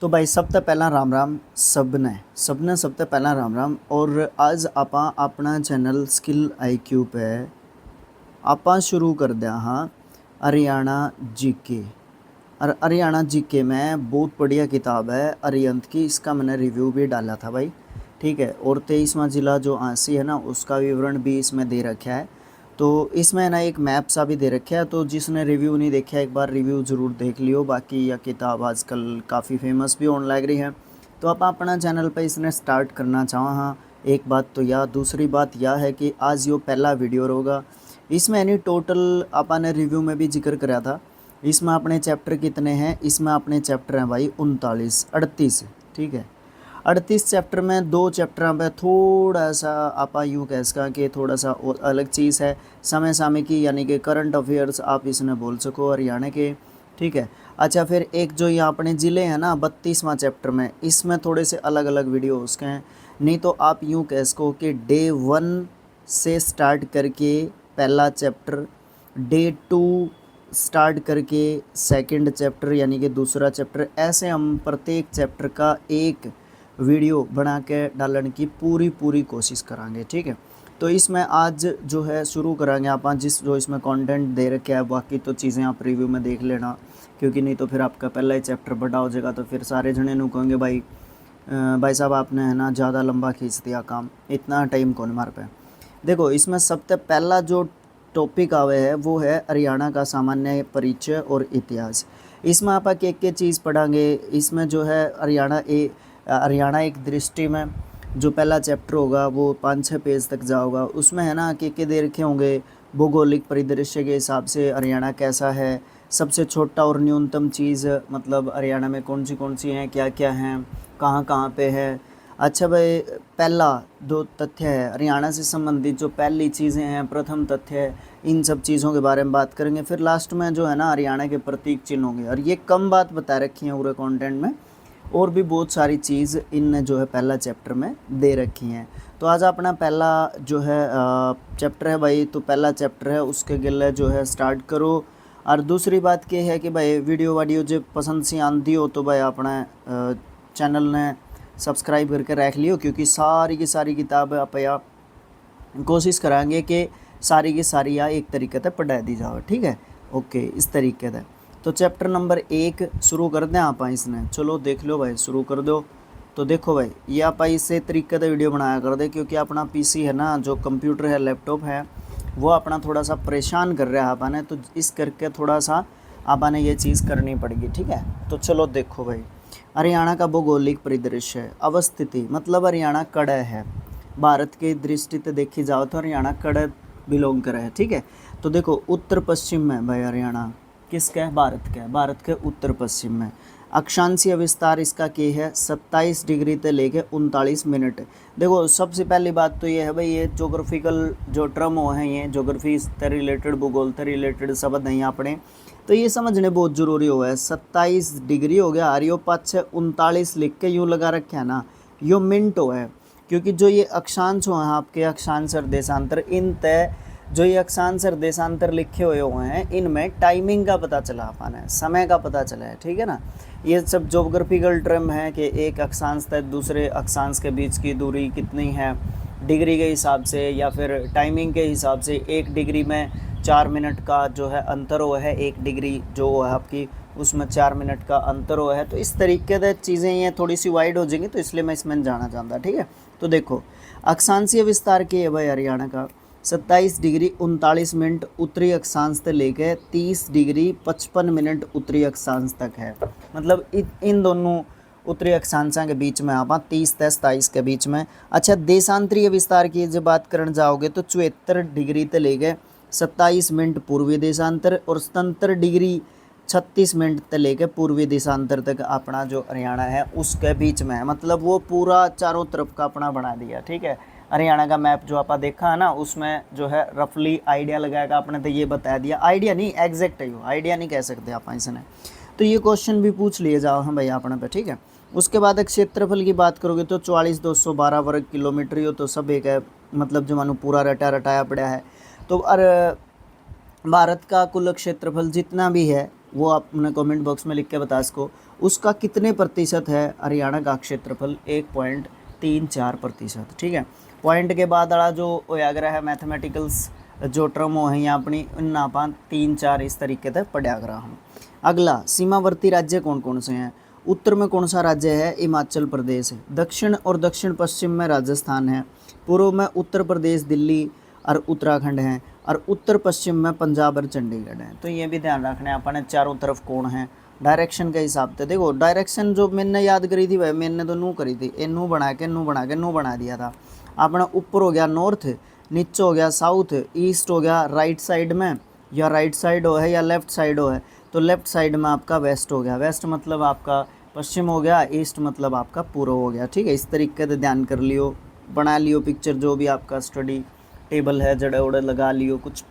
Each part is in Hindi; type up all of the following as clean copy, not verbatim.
तो भाई सब तो पहला राम राम सबने सब तो पहला राम राम। और आज आपां अपना चैनल स्किल IQ पे आपां शुरू कर दिया हाँ हरियाणा जीके। और हरियाणा जीके में बहुत बढ़िया किताब है अरियंत की, इसका मैंने रिव्यू भी डाला था भाई, ठीक है। और 23वां ज़िला जो आंसी है ना उसका विवरण भी इसमें दे रखा है। तो इसमें ना एक मैप सा भी दे रखा है, तो जिसने रिव्यू नहीं देखा एक बार रिव्यू ज़रूर देख लियो। बाकी यह किताब आजकल काफ़ी फेमस भी होने लग रही है। तो आप अपना चैनल पे इसने स्टार्ट करना चाहो हाँ, एक बात तो यह, दूसरी बात यह है कि आज यो पहला वीडियो होगा। इसमें यानी टोटल आपने रिव्यू में भी जिक्र कराया था, इसमें अपने चैप्टर कितने हैं, इसमें अपने चैप्टर हैं भाई 38, ठीक है। 38 चैप्टर में दो चैप्टर पे थोड़ा सा आप यूँ कह सका कि थोड़ा सा और अलग चीज़ है, समय सामयिकी यानी कि करंट अफेयर्स आप इसने बोल सको हरियाणा के, ठीक है। अच्छा, फिर एक जो यहाँ अपने ज़िले हैं ना 32वां चैप्टर में, इसमें थोड़े से अलग अलग वीडियो उसके हैं। नहीं तो आप यूँ कह सको कि डे 1 से स्टार्ट करके पहला चैप्टर, डे 2 स्टार्ट करके सेकंड चैप्टर यानी कि दूसरा चैप्टर, ऐसे हम प्रत्येक चैप्टर का एक वीडियो बना के डालने की पूरी कोशिश करांगे, ठीक है। तो इसमें आज जो है शुरू करांगे आप जिस जो इसमें कंटेंट दे रखे है, बाकी तो चीज़ें आप रिव्यू में देख लेना, क्योंकि नहीं तो फिर आपका पहला ही चैप्टर बड़ा हो जाएगा तो फिर सारे जने नू कहेंगे भाई साहब आपने है ना ज़्यादा लंबा खींच दिया काम, इतना टाइम कौन मार पे। देखो इसमें सबसे पहला जो टॉपिक आवे है वो है हरियाणा का सामान्य परिचय और इतिहास। इसमें आप एक चीज़ पढ़ांगे। इसमें जो है हरियाणा एक दृष्टि में जो पहला चैप्टर होगा वो 5-6 पेज तक जाओगा। उसमें है ना कि दे रखे होंगे भौगोलिक परिदृश्य के हिसाब से हरियाणा कैसा है, सबसे छोटा और न्यूनतम चीज़ मतलब हरियाणा में कौन सी हैं, क्या क्या हैं, कहाँ कहाँ पे है। अच्छा भाई, पहला दो तथ्य है हरियाणा से संबंधित जो पहली चीज़ें हैं, प्रथम तथ्य है, इन सब चीज़ों के बारे में बात करेंगे। फिर लास्ट में जो है ना हरियाणा के प्रतीक चिन्ह होंगे, और ये कम बात बता रखी है पूरे कंटेंट में, और भी बहुत सारी चीज़ इन जो है पहला चैप्टर में दे रखी हैं। तो आज अपना पहला जो है चैप्टर है भाई, तो पहला चैप्टर है उसके गिले जो है स्टार्ट करो। और दूसरी बात ये है कि भाई वीडियो जो पसंद सी आती हो तो भाई अपना चैनल ने सब्सक्राइब करके रख लियो, क्योंकि सारी की सारी किताब आप या कोशिश कराएंगे कि सारी की सारी या एक तरीके से पढ़ा दी जाओ, ठीक है। ओके, इस तरीके से तो चैप्टर नंबर 1 शुरू कर दें आप इसने। चलो देख लो भाई, शुरू कर दो। तो देखो भाई ये आप इसे तरीके से वीडियो बनाया कर दे, क्योंकि अपना PC है ना, जो कंप्यूटर है लैपटॉप है, वो अपना थोड़ा सा परेशान कर रहा है आपने, तो इस करके थोड़ा सा आपने ये चीज़ करनी पड़ेगी, ठीक है। तो चलो देखो भाई, हरियाणा का भौगोलिक परिदृश्य, अवस्थिति मतलब हरियाणा कड़ है, भारत के दृष्टि से देखी जाओ तो हरियाणा कड़ बिलोंग करे है, ठीक है। तो देखो उत्तर पश्चिम में भाई हरियाणा किसका है, भारत के उत्तर पश्चिम में। अक्षांशीय विस्तार इसका क्या है, 27 डिग्री से लेके 39 मिनट। देखो सबसे पहली बात तो ये है भाई, ये जोग्राफिकल जो टर्म हो हैं, ये जोग्राफी से रिलेटेड, भूगोल से रिलेटेड शब्द हैं अपने, तो ये समझने बहुत ज़रूरी हुआ है। 27 डिग्री हो गया, आरियो 5-39 लिख के यूँ लगा रखे है ना, यो मिनट हो है, क्योंकि जो ये अक्षांश हो हैं आपके, अक्षांश और देशांतर, इन तय जो ये अक्षांश और देशांतर लिखे हुए हैं, इनमें टाइमिंग का पता चला पाना, समय का पता चला है, ठीक है ना। ये सब जोग्राफिकल टर्म है कि एक अक्षांश से दूसरे अक्षांश के बीच की दूरी कितनी है डिग्री के हिसाब से, या फिर टाइमिंग के हिसाब से। 1 डिग्री में 4 मिनट का जो है अंतर हुआ है, 1 डिग्री जो है आपकी उसमें 4 मिनट का अंतर हुआ है। तो इस तरीके से चीज़ें ये थोड़ी सी वाइड हो जाएंगी, तो इसलिए मैं इसमें जाना चाहता, ठीक है। तो देखो अक्षांशीय विस्तार के है भाई हरियाणा का 27 डिग्री 39 मिनट उत्तरी अक्षांश से लेकर 30 डिग्री 55 मिनट उत्तरी अक्षांश तक है। मतलब इन दोनों उत्तरी अक्षांशों के बीच में आप 30 से 27 के बीच में। अच्छा, देशांतरीय विस्तार की जब बात करने जाओगे तो 74 डिग्री से लेकर 27 मिनट पूर्वी देशांतर, और 77 डिग्री 36 मिनट से लेकर पूर्वी देशांतर तक अपना जो हरियाणा है उसके बीच में है। मतलब वो पूरा चारों तरफ का अपना बना दिया, ठीक है। हरियाणा का मैप जो आपा देखा है ना, उसमें जो है रफली आइडिया लगाएगा आपने, तो ये बता दिया, आइडिया नहीं एग्जैक्ट है, यो आइडिया नहीं कह सकते आप इसने। तो ये क्वेश्चन भी पूछ लिए जाओ हम भाई अपने पे, ठीक है। उसके बाद क्षेत्रफल की बात करोगे तो 44,212 वर्ग किलोमीटर, यो तो सब एक है, मतलब जो मानो पूरा रटाया पड़ा है। तो भारत का कुल क्षेत्रफल जितना भी है वो आप अपने कमेंट बॉक्स में लिख के बता सको। उसका कितने प्रतिशत है हरियाणा का क्षेत्रफल? 1.34%। ठीक है, पॉइंट के बाद वाला जो होया करा है मैथमेटिकल्स जो टर्म हो है अपनी उन आप 3-4 इस तरीके से पढ़ा करा हम। अगला, सीमावर्ती राज्य कौन कौन से हैं? उत्तर में कौन सा राज्य है? हिमाचल प्रदेश है। दक्षिण और दक्षिण पश्चिम में राजस्थान है। पूर्व में उत्तर प्रदेश, दिल्ली और उत्तराखंड हैं। और उत्तर पश्चिम में पंजाब और चंडीगढ़ है। तो ये भी ध्यान रखना है अपने चारों तरफ कौन है डायरेक्शन के हिसाब से। देखो डायरेक्शन जो मैंने याद करी थी भाई, मैंने तो नू करी थी, नू बना के नू बना दिया था अपना। ऊपर हो गया नॉर्थ, नीचे हो गया साउथ, ईस्ट हो गया राइट साइड में, या राइट साइड हो है या लेफ्ट साइड हो है, तो लेफ्ट साइड में आपका वेस्ट हो गया। वेस्ट मतलब आपका पश्चिम हो गया, ईस्ट मतलब आपका पूर्व हो गया। ठीक है, इस तरीके से ध्यान कर लियो, बना लियो पिक्चर, जो भी आपका स्टडी टेबल है जड़े उड़े लगा लियो, कुछ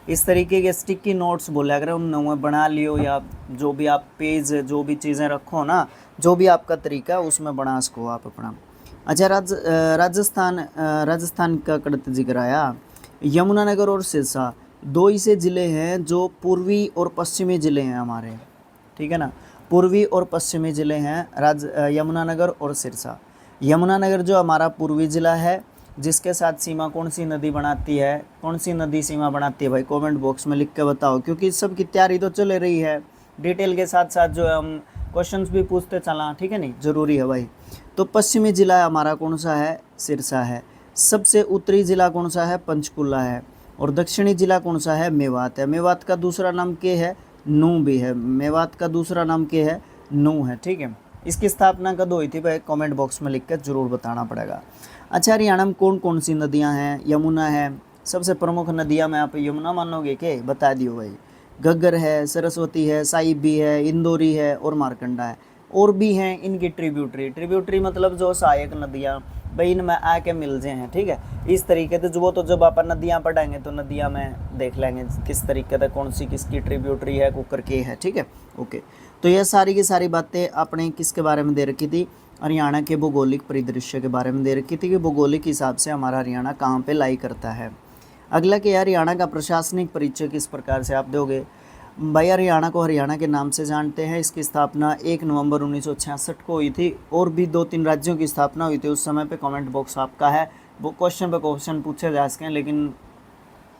इस तरीके के स्टिकी नोट्स बोला करें उन बना लियो, या जो भी आप पेज जो भी चीज़ें रखो ना, जो भी आपका तरीका है उसमें बना सको आप अपना। अच्छा, राजस्थान का कड़त जिक्र आया। यमुनानगर और सिरसा दो ऐसे ज़िले हैं जो पूर्वी और पश्चिमी ज़िले हैं हमारे। ठीक है ना, पूर्वी और पश्चिमी ज़िले हैं यमुनानगर और सिरसा। यमुनानगर जो हमारा पूर्वी ज़िला है, जिसके साथ सीमा कौन सी नदी बनाती है? कौन सी नदी सीमा बनाती है भाई? कमेंट बॉक्स में लिख के बताओ, क्योंकि सब की तैयारी तो चल रही है। डिटेल के साथ साथ जो है हम क्वेश्चंस भी पूछते चला, ठीक है नहीं, ज़रूरी है भाई। तो पश्चिमी ज़िला हमारा कौन सा है? सिरसा है। सबसे उत्तरी ज़िला कौन सा है? पंचकुला है। और दक्षिणी ज़िला कौन सा है? मेवात है। मेवात का दूसरा नाम क्या है? नू भी है। मेवात का दूसरा नाम क्या है? नू है। ठीक है, इसकी स्थापना कब हुई थी भाई? कमेंट बॉक्स में लिख कर जरूर बताना पड़ेगा। अच्छा, हरियाणा में कौन कौन सी नदियां हैं? यमुना है, सबसे प्रमुख नदियां में आप यमुना मानोगे के? बता दियो भाई। घग्गर है, सरस्वती है, साहिबी है, इंदौरी है और मारकंडा है। और भी हैं इनकी ट्रिब्यूटरी मतलब जो सहायक नदियाँ भाई इनमें आके मिल जाए हैं। ठीक है, इस तरीके से जो तो जब आप नदियाँ पढ़ेंगे तो नदियाँ में देख लेंगे किस तरीके से कौन सी किसकी ट्रिब्यूटरी है, कुकर के है। ठीक है, ओके। तो यह सारी की सारी बातें आपने किसके बारे में दे रखी थी? हरियाणा के भौगोलिक परिदृश्य के बारे में दे रखी थी कि भौगोलिक हिसाब से हमारा हरियाणा कहाँ पे लाई करता है। अगला कि हरियाणा का प्रशासनिक परिचय किस प्रकार से आप दोगे? भाई हरियाणा को हरियाणा के नाम से जानते हैं। इसकी स्थापना 1 नवंबर 1966 को हुई थी, और भी 2-3 राज्यों की स्थापना हुई थी उस समय पे। कमेंट बॉक्स आपका है, वो क्वेश्चन पे क्वेश्चन पूछे जा सकें, लेकिन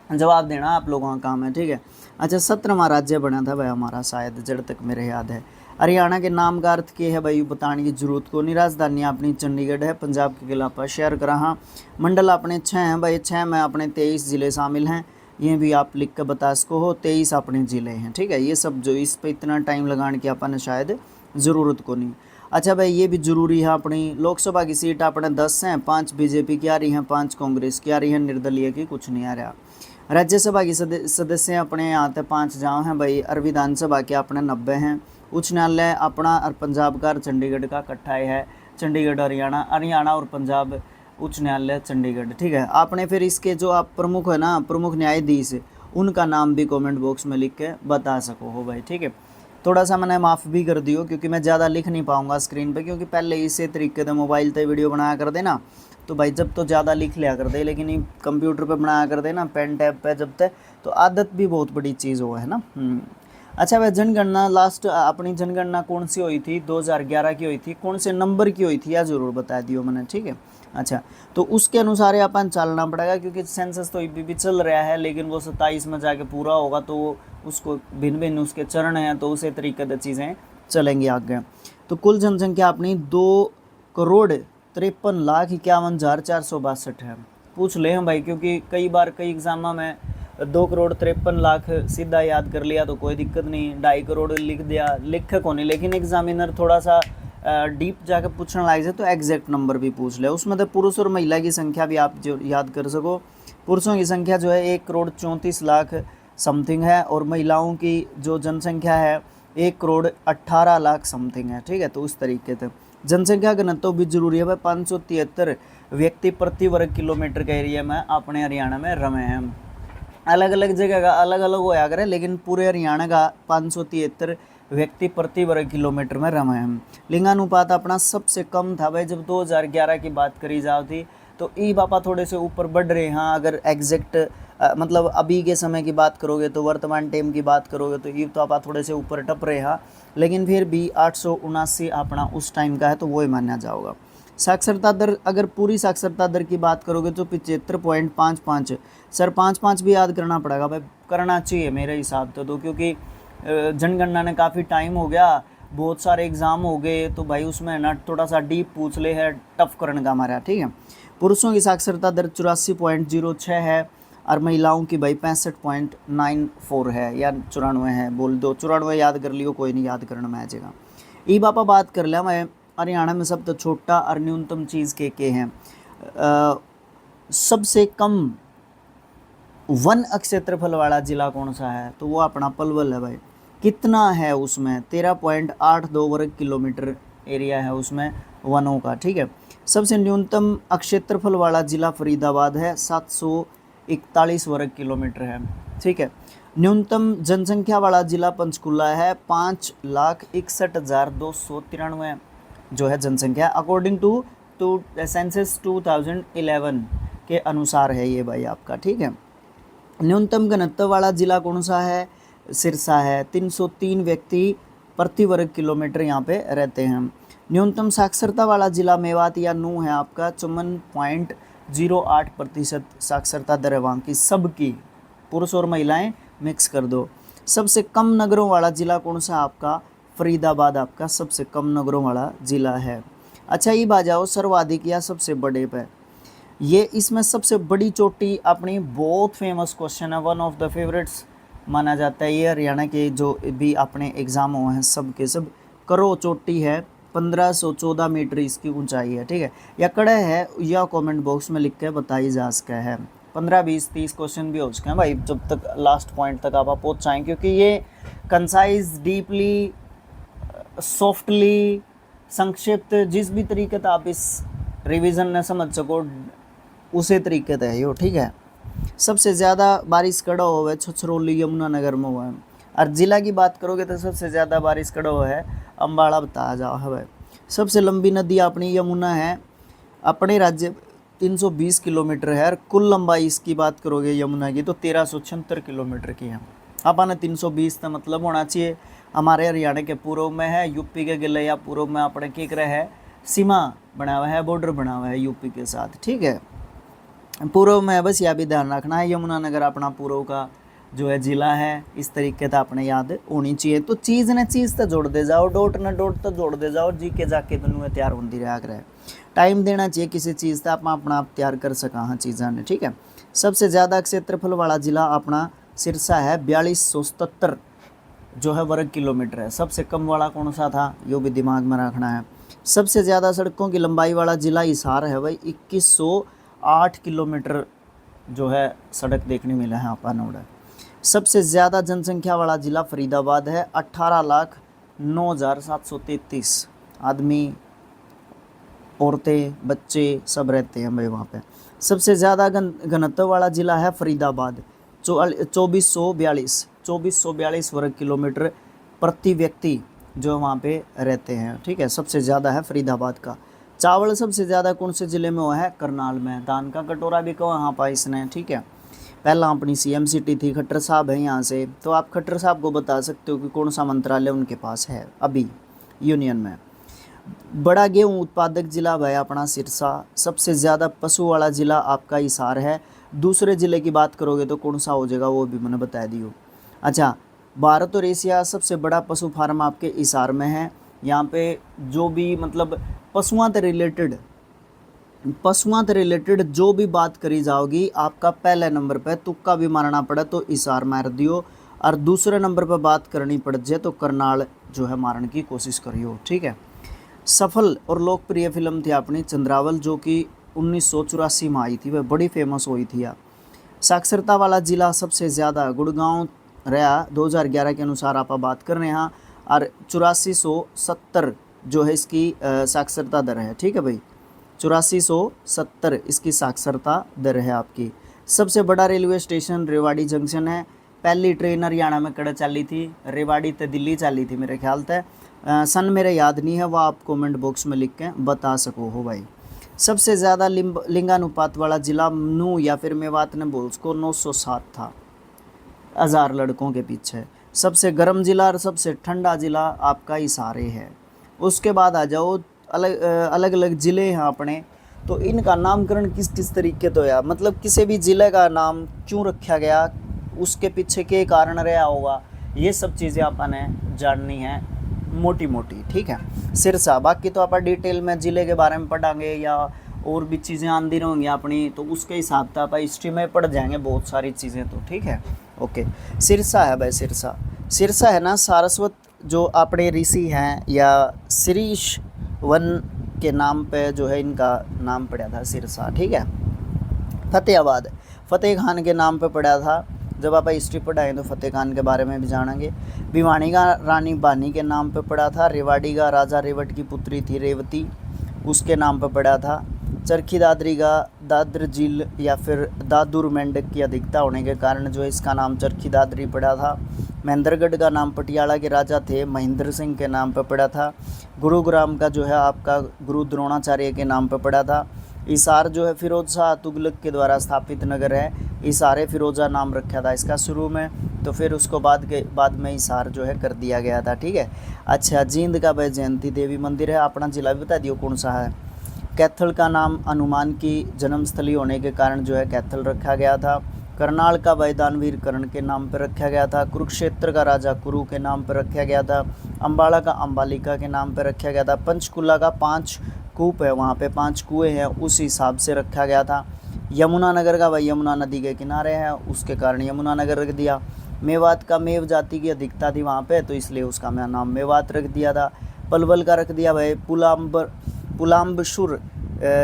जवाब देना आप लोगों का काम है। ठीक है, अच्छा 17वां राज्य बना था भाई हमारा, शायद जड़ तक मेरे याद है। हरियाणा के नाम का अर्थ क्या है भाई? बताने की जरूरत को नहीं। राजधानी अपनी चंडीगढ़ है, पंजाब के खिलाफ शेयर करा। हाँ, मंडल अपने 6 हैं भाई, 6 में अपने 23 ज़िले शामिल हैं। ये भी आप लिख कर बता सको हो, 23 अपने ज़िले हैं। ठीक है, ये सब जो इस पे इतना टाइम लगाने की अपन शायद ज़रूरत को नहीं। अच्छा भाई, ये भी जरूरी है। अपनी लोकसभा की सीट अपने 10 हैं, 5 बीजेपी की आ रही हैं, 5 कांग्रेस की आ रही हैं, निर्दलीय की कुछ नहीं आ रहा। राज्यसभा की सदस्य अपने यहाँ पे 5 जाँव हैं भाई, और विधानसभा के अपने 90 हैं। उच्च न्यायालय अपना और पंजाब का और चंडीगढ़ का इकट्ठा है। चंडीगढ़ हरियाणा और पंजाब उच्च न्यायालय चंडीगढ़। ठीक है, आपने फिर इसके जो आप प्रमुख है ना, प्रमुख न्यायाधीश, उनका नाम भी कमेंट बॉक्स में लिख के बता सको हो भाई। ठीक है, थोड़ा सा मैंने माफ़ भी कर दियो क्योंकि मैं ज़्यादा लिख नहीं पाऊँगा स्क्रीन पे, क्योंकि पहले इसी तरीके से मोबाइल पे वीडियो बनाया कर देना, तो भाई जब तो ज़्यादा लिख लिया कर दे, लेकिन कंप्यूटर पे बनाया कर देना पेन टैब पे जब तक, तो आदत भी बहुत बड़ी चीज़ हो है ना। अच्छा भाई, जनगणना लास्ट अपनी जनगणना कौन सी हुई थी? 2011 की हुई थी। कौन से नंबर की हुई थी या ज़रूर बता दियो मैंने। ठीक है, अच्छा तो उसके अनुसार अपन चलना पड़ेगा, क्योंकि सेंसस तो अभी भी चल रहा है, लेकिन वो 27 में जाके पूरा होगा, तो उसको भिन्न भिन्न उसके चरण हैं, तो उसी तरीके से चीज़ें चलेंगी आगे। तो कुल जनसंख्या अपनी 2,53,51,51,462 है। पूछ ले हम भाई, क्योंकि कई बार कई एग्जाम में 2,53,00,000 सीधा याद कर लिया तो कोई दिक्कत नहीं, 2.5 करोड़ लिख दिया, लिख को नहीं, लेकिन एग्जामिनर थोड़ा सा डीप जाकर पूछने लग जाए तो एग्जैक्ट नंबर भी पूछ ले। उसमें तो पुरुष और महिला की संख्या भी आप जो याद कर सको। पुरुषों की संख्या जो है 1,34,00,000 समथिंग है, और महिलाओं की जो जनसंख्या है 1,18,00,000 समथिंग है। ठीक है, तो उस तरीके से जनसंख्या घनत्व भी जरूरी है भाई। 573 व्यक्ति प्रति वर्ग किलोमीटर के एरिया में अपने हरियाणा में रमे हैं। अलग अलग जगह का अलग अलग होया करे, लेकिन पूरे हरियाणा का 573 व्यक्ति प्रति वर्ग किलोमीटर में रमे हैं। लिंगानुपात अपना सबसे कम था भाई, जब 2011 की बात करी जाती, तो ई बापा थोड़े से ऊपर बढ़ रहे हैं। अगर एग्जैक्ट मतलब अभी के समय की बात करोगे तो वर्तमान टाइम की बात करोगे तो ये तो आप थोड़े से ऊपर टप रहे हैं, लेकिन फिर भी 879 अपना उस टाइम का है तो वो ही माना जाओगा। साक्षरता दर, अगर पूरी साक्षरता दर की बात करोगे तो 75.55। सर 55 भी याद करना पड़ेगा भाई, करना चाहिए मेरे हिसाब से तो, क्योंकि जनगणना ने काफ़ी टाइम हो गया, बहुत सारे एग्ज़ाम हो गए, तो भाई उसमें ना थोड़ा सा डीप पूछ ले है, टफ करने का हमारा, ठीक है। पुरुषों की साक्षरता दर 84.06 है और महिलाओं की भाई 65.94 है या 94 है, बोल दो 94 याद कर लियो, कोई नहीं याद करना मैं आएगा। ई बापा बात कर लिया मैं, हरियाणा में सबसे छोटा और न्यूनतम चीज़ के हैं। सबसे कम वन क्षेत्रफल वाला जिला कौन सा है, तो वो अपना पलवल है भाई। कितना है उसमें, 13.82 वर्ग किलोमीटर एरिया है उसमें वनों का, ठीक है। सबसे न्यूनतम क्षेत्रफल वाला जिला फरीदाबाद है, 741 वर्ग किलोमीटर है, ठीक है। न्यूनतम जनसंख्या वाला जिला पंचकुला है, 5,61,293 जो है जनसंख्या, अकॉर्डिंग टू सेंसस 2011 के अनुसार है ये भाई आपका, ठीक है। न्यूनतम घनत्व वाला जिला कौन सा है, सिरसा है, 303 व्यक्ति प्रति वर्ग किलोमीटर यहाँ पे रहते हैं। न्यूनतम साक्षरता वाला जिला मेवात या नू है आपका, 54.08% साक्षरता दर है वहाँ की, सबकी, पुरुष और महिलाएं मिक्स कर दो। सबसे कम नगरों वाला जिला कौन सा आपका, फरीदाबाद आपका सबसे कम नगरों वाला जिला है। अच्छा ये बात जाओ सर्वाधिक या सबसे बड़े पे, ये इसमें सबसे बड़ी चोटी अपनी बहुत फेमस क्वेश्चन है, वन ऑफ द फेवरेट्स माना जाता है ये हरियाणा के जो भी अपने एग्ज़ाम हुए हैं सब के सब। करो चोटी है, 1514 मीटर इसकी ऊंचाई है, ठीक है। या कड़े है या कमेंट बॉक्स में लिख के बताई जा सका है। 15 20 30 क्वेश्चन भी हो चुके हैं भाई, जब तक लास्ट पॉइंट तक आप पहुँच जाएँ, क्योंकि ये कंसाइज, डीपली, सॉफ्टली, संक्षिप्त, जिस भी तरीके से आप इस रिवीजन ने समझ सको उसी तरीके से है यो, ठीक है। सबसे ज़्यादा बारिश कड़ा हुआ है छछरौली यमुनानगर में हुआ है, और ज़िला की बात करोगे तो सबसे ज़्यादा बारिश कड़ा हुआ है अम्बाड़ा बताया जा है। सबसे लंबी नदी अपनी यमुना है, अपने राज्य 320 किलोमीटर है, और कुल लंबाई इसकी बात करोगे यमुना की तो 1376 किलोमीटर की है। अपन 320 का मतलब होना चाहिए हमारे हरियाणा के पूर्व में है, यूपी के गिले या पूर्व में अपने की रहा है, सीमा बना हुआ है, बॉर्डर बना हुआ है यूपी के साथ, ठीक है। पूर्व में बस यह भी ध्यान रखना है, यमुनानगर अपना पूर्व का जो है ज़िला है, इस तरीके से अपने याद होनी चाहिए। तो चीज़ ने चीज़ तो जोड़ दे जाओ, डॉट न डॉट तो जोड़ दे जाओ, जी के जाके तुम तैयार होती रहा करे। टाइम देना चाहिए किसी चीज़ से, आप अपना आप तैयार कर सका हाँ चीज़ा ने, ठीक है। सबसे ज़्यादा क्षेत्रफल वाला जिला अपना सिरसा है, 4277 जो है वर्ग किलोमीटर है। सबसे कम वाला कौन सा था, यो भी दिमाग में रखना है। सबसे ज़्यादा सड़कों की लंबाई वाला जिला हिसार है भाई, 2108 किलोमीटर जो है सड़क देखने मिला है अपन। सबसे ज़्यादा जनसंख्या वाला जिला फरीदाबाद है, 18,09,733 आदमी, औरतें, बच्चे सब रहते हैं भाई वहाँ पे। सबसे ज़्यादा घनत्व वाला जिला है फरीदाबाद, 2442 वर्ग किलोमीटर प्रति व्यक्ति जो वहाँ पे रहते हैं, ठीक है। सबसे ज़्यादा है फरीदाबाद का। चावल सबसे ज़्यादा कौन से ज़िले में हुआ है, करनाल में। धान का कटोरा भी कहो यहाँ पर इसने, ठीक है। पहला अपनी CM सिटी थी, खट्टर साहब है यहाँ से, तो आप खट्टर साहब को बता सकते हो कि कौन सा मंत्रालय उनके पास है अभी यूनियन में। बड़ा गेहूँ उत्पादक जिला है अपना सिरसा। सबसे ज़्यादा पशु वाला जिला आपका हिसार है। दूसरे ज़िले की बात करोगे तो कौन सा हो जाएगा वो भी मैंने बता दियो। अच्छा, भारत और एशिया सबसे बड़ा पशु फार्म आपके हिसार में है। यहाँ पे जो भी मतलब पशुओं से रिलेटेड जो भी बात करी जाओगी, आपका पहले नंबर पे तुक्का भी मारना पड़े तो हिसार मार दियो, और दूसरे नंबर पर बात करनी पड़ जाए तो करनाल जो है मारने की कोशिश करियो, ठीक है। सफल और लोकप्रिय फिल्म थी अपनी चंद्रावल, जो कि 1984 में आई थी, वह बड़ी फेमस हुई थी। साक्षरता वाला जिला सबसे ज़्यादा गुड़गांव रहा, 2011 के अनुसार आप बात कर रहे हैं, और 8470 जो है इसकी साक्षरता दर है, ठीक है भाई। 8470 इसकी साक्षरता दर है आपकी। सबसे बड़ा रेलवे स्टेशन रेवाड़ी जंक्शन है। पहली ट्रेन हरियाणा में कड़े चली थी, रेवाड़ी से दिल्ली चली थी मेरे ख्याल से। सन मेरे याद नहीं है, वह आप कमेंट बॉक्स में लिख के बता सको हो भाई। सबसे ज़्यादा लिंगानुपात वाला जिला नू या फिर मेवात ने बोल्स को 907 था 1000 लड़कों के पीछे। सबसे गर्म जिला और सबसे ठंडा जिला आपका हिसारे है। उसके बाद आ जाओ अलग अलग ज़िले हैं अपने, तो इनका नामकरण किस किस तरीके तो या मतलब किसी भी ज़िले का नाम क्यों रखा गया, उसके पीछे के कारण रहा होगा, ये सब चीज़ें अपने जाननी है मोटी मोटी, ठीक है। सिरसा, बाकी तो आप डिटेल में ज़िले के बारे में पढ़ांगे या और भी चीज़ें आंदी रहेंगी अपनी, तो उसके हिसाब से आप हिस्ट्री में पढ़ जाएंगे बहुत सारी चीज़ें, तो ठीक है। ओके, सिरसा है भाई, सिरसा है ना, सारस्वत जो अपने ऋषि हैं या शीरीष वन के नाम पे जो है इनका नाम पड़ा था सिरसा, ठीक है। फतेहाबाद फतेह खान के नाम पे पड़ा था, जब आप हिस्ट्री पढ़ाएं तो फतेह खान के बारे में भी जानेंगे। भिवानी का रानी बानी के नाम पे पड़ा था। रेवाड़ी का राजा रेवट की पुत्री थी रेवती, उसके नाम पे पड़ा था। चरखी दादरी का दादर झील या फिर दादुर मेंढक की अधिकता होने के कारण जो है इसका नाम चरखी दादरी पड़ा था। महेंद्रगढ़ का नाम पटियाला के राजा थे महेंद्र सिंह के नाम पर पड़ा था। गुरुग्राम का जो है आपका गुरु द्रोणाचार्य के नाम पर पड़ा था। हिसार जो है फिरोज शाह तुगलक के द्वारा स्थापित नगर है, हिसारे फिरोजा नाम रखा था इसका शुरू में, तो फिर उसको बाद में हिसार जो है कर दिया गया था, ठीक है। अच्छा, जींद का भाई जयंती देवी मंदिर है। अपना जिला भी बता दियो कौन सा है। कैथल का नाम हनुमान की जन्मस्थली होने के कारण जो है कैथल रखा गया था। करनाल का भाई दानवीर कर्ण के नाम पर रखा गया था। कुरुक्षेत्र का राजा कुरु के नाम पर रखा गया था। अम्बाला का अम्बालिका के नाम पर रखा गया था। पंचकुला का 5 कूप है, वहाँ पे 5 कुएँ हैं, उस हिसाब से रखा गया था। यमुनानगर का भाई यमुना नदी के किनारे है, उसके कारण यमुनानगर रख दिया। मेवात का मेव जाति की अधिकता थी वहाँ पे, तो इसलिए उसका मैं नाम मेवात रख दिया था। पलवल का रख दिया भाई पुलाम्बशुर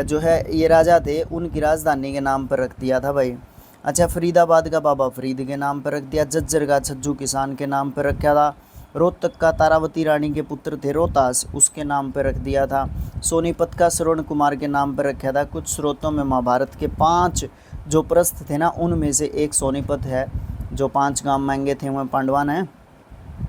जो है ये राजा थे, उनकी राजधानी के नाम पर रख दिया था भाई। अच्छा, फरीदाबाद का बाबा फरीद के नाम पर रख दिया। झज्जर का छज्जू किसान के नाम पर रखा था। रोहतक का तारावती रानी के पुत्र थे रोहतास, उसके नाम पर रख दिया था। सोनीपत का श्रवण कुमार के नाम पर रखा था। कुछ स्रोतों में महाभारत के 5 जो प्रस्थ थे ना, उनमें से एक सोनीपत है। जो 5 गांव मांगे थे वह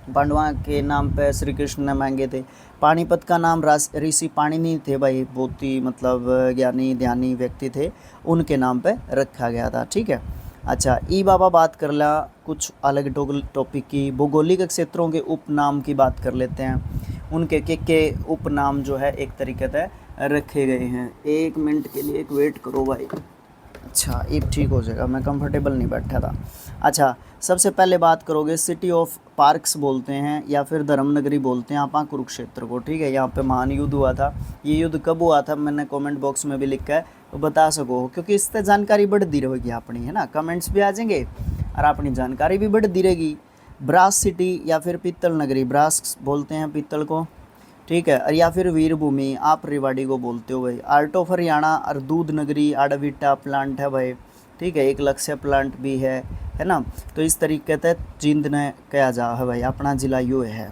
पांडवा के नाम पे श्री कृष्ण ने मांगे थे। पानीपत का नाम ऋषि पाणिनि थे भाई, बहुत ही मतलब ज्ञानी ध्यानी व्यक्ति थे, उनके नाम पे रखा गया था, ठीक है। अच्छा, ई बाबा बात कर ला कुछ अलग टॉपिक की। भौगोलिक क्षेत्रों के उपनाम की बात कर लेते हैं। उनके के उपनाम जो है एक तरीके से रखे गए हैं। 1 मिनट के लिए एक वेट करो भाई। अच्छा, ये ठीक हो जाएगा, मैं कंफर्टेबल नहीं बैठा था। अच्छा, सबसे पहले बात करोगे सिटी ऑफ पार्क्स बोलते हैं या फिर धर्मनगरी बोलते हैं आप कुरुक्षेत्र को, ठीक है। यहाँ पे महान युद्ध हुआ था। ये युद्ध कब हुआ था मैंने कमेंट बॉक्स में भी लिखा है, तो बता सको, क्योंकि इससे जानकारी बढ़ती रहेगी अपनी, है ना। कमेंट्स भी आ जाएंगे और अपनी जानकारी भी बढ़ती रहेगी। ब्रास सिटी या फिर पीतल नगरी, ब्रास बोलते हैं पीतल को, ठीक है, और या फिर वीरभूमि आप रेवाड़ी को बोलते हो भाई। आर्ट ऑफ हरियाणा और दूध नगरी आडविटा प्लांट है भाई, ठीक है। एक लक्ष्य प्लांट भी है ना। तो इस तरीके से जींद ने कहा जा है भाई, अपना जिला यू है।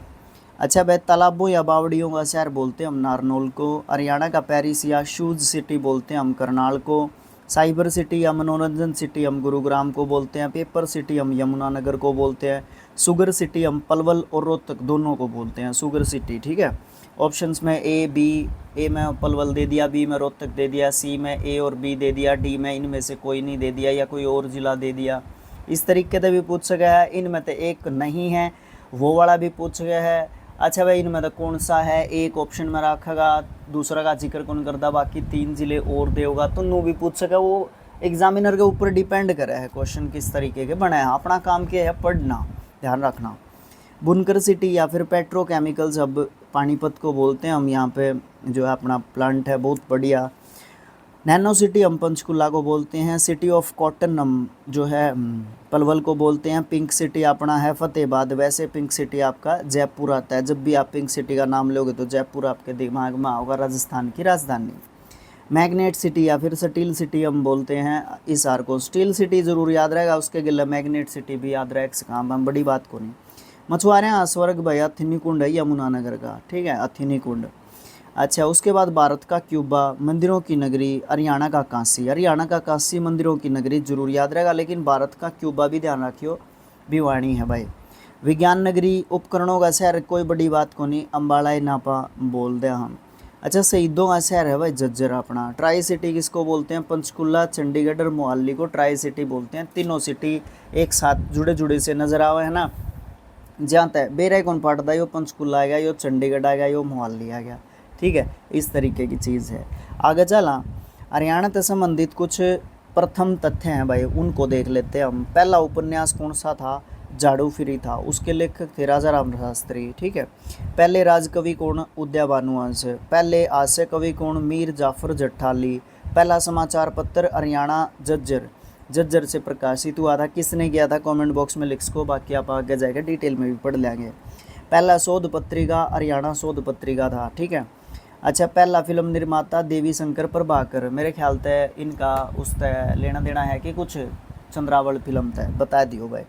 अच्छा भाई, तालाबों या बावड़ियों का शहर बोलते हैं हम नारनौल को। हरियाणा का पेरिस या शूज सिटी बोलते हैं हम करनाल को। साइबर सिटी या मनोरंजन सिटी हम गुरुग्राम को बोलते हैं। पेपर सिटी हम यमुनानगर को बोलते हैं। शुगर सिटी हम पलवल और रोहतक दोनों को बोलते हैं शुगर सिटी, ठीक है। ऑप्शंस में ए में पलवल दे दिया, बी में रोहतक दे दिया, सी में ए और बी दे दिया, डी में इनमें से कोई नहीं दे दिया या कोई और ज़िला दे दिया। इस तरीके से भी पूछ सका है। इनमें तो एक नहीं है, वो वाला भी पूछ गया है। अच्छा भाई, इनमें तो कौन सा है, एक ऑप्शन में रखेगा, दूसरा का जिक्र कौन करता, बाकी 3 ज़िले और देगा, तो नो भी पूछ सका। वो एग्जामिनर के ऊपर डिपेंड करे है क्वेश्चन किस तरीके के बने हैं। अपना काम क्या है, पढ़ना, ध्यान रखना। बुनकर सिटी या फिर पेट्रोकेमिकल्स अब पानीपत को बोलते हैं हम, यहाँ पे जो है अपना प्लांट है बहुत बढ़िया। नैनो सिटी हम पंचकुला को बोलते हैं। सिटी ऑफ कॉटन हम जो है पलवल को बोलते हैं। पिंक सिटी अपना है फतेहाबाद। वैसे पिंक सिटी आपका जयपुर आता है। जब भी आप पिंक सिटी का नाम लोगे तो जयपुर आपके दिमाग में होगा, राजस्थान की राजधानी। मैग्नेट सिटी या फिर स्टील सिटी हम बोलते हैं हिसार को। स्टील सिटी ज़रूर याद रहेगा, उसके गिले मैग्नेट सिटी भी याद रहेगा, काम हम बड़ी बात को नहीं। मछुआरे स्वर्ग भाई अथिनी कुंड है यमुनानगर का, ठीक है, अथिनी कुंड। अच्छा, उसके बाद भारत का क्यूबा, मंदिरों की नगरी, हरियाणा का काशी। हरियाणा का काशी मंदिरों की नगरी जरूर याद रहेगा, लेकिन भारत का क्यूबा भी ध्यान रखियो, भिवानी है भाई। विज्ञान नगरी, उपकरणों का शहर, कोई बड़ी बात को नहीं, अम्बाला नापा बोल दे हम। अच्छा, शहीदों का शहर है भाई झज्जर अपना। ट्राई सिटी किसको बोलते हैं? पंचकुला, चंडीगढ़ और मोहाली को ट्राई सिटी बोलते हैं। तीनों सिटी एक साथ जुड़े जुड़े से नज़र आवे है ना। जहाँ तक बेरा कौन पड़ता, यो पंचकुला आ गया, यो चंडीगढ़ आ गया, यो मोहाली आ गया, ठीक है, इस तरीके की चीज़ है। आगे चला, हरियाणा से संबंधित कुछ प्रथम तथ्य हैं भाई, उनको देख लेते हैं हम। पहला उपन्यास कौन सा था? झाड़ू फिरी था, उसके लेखक थे राजा राम शास्त्री, ठीक है। पहले राजकवि कौन? उदय भानुवंश। पहले हास्य कवि कौन? मीर जाफर जट्ठाली। पहला समाचार पत्र हरियाणा झज्जर से प्रकाशित हुआ था, किसने किया था? कमेंट बॉक्स में लिख सको, बाकी आप आगे जाएगा डिटेल में भी पढ़ लेंगे। पहला शोध पत्रिका हरियाणा शोध पत्रिका था, ठीक है। अच्छा, पहला फिल्म निर्माता देवी शंकर प्रभाकर, मेरे ख्याल से इनका उस तय लेना देना है कि कुछ चंद्रावल फिल्म तय बता दियो भाई।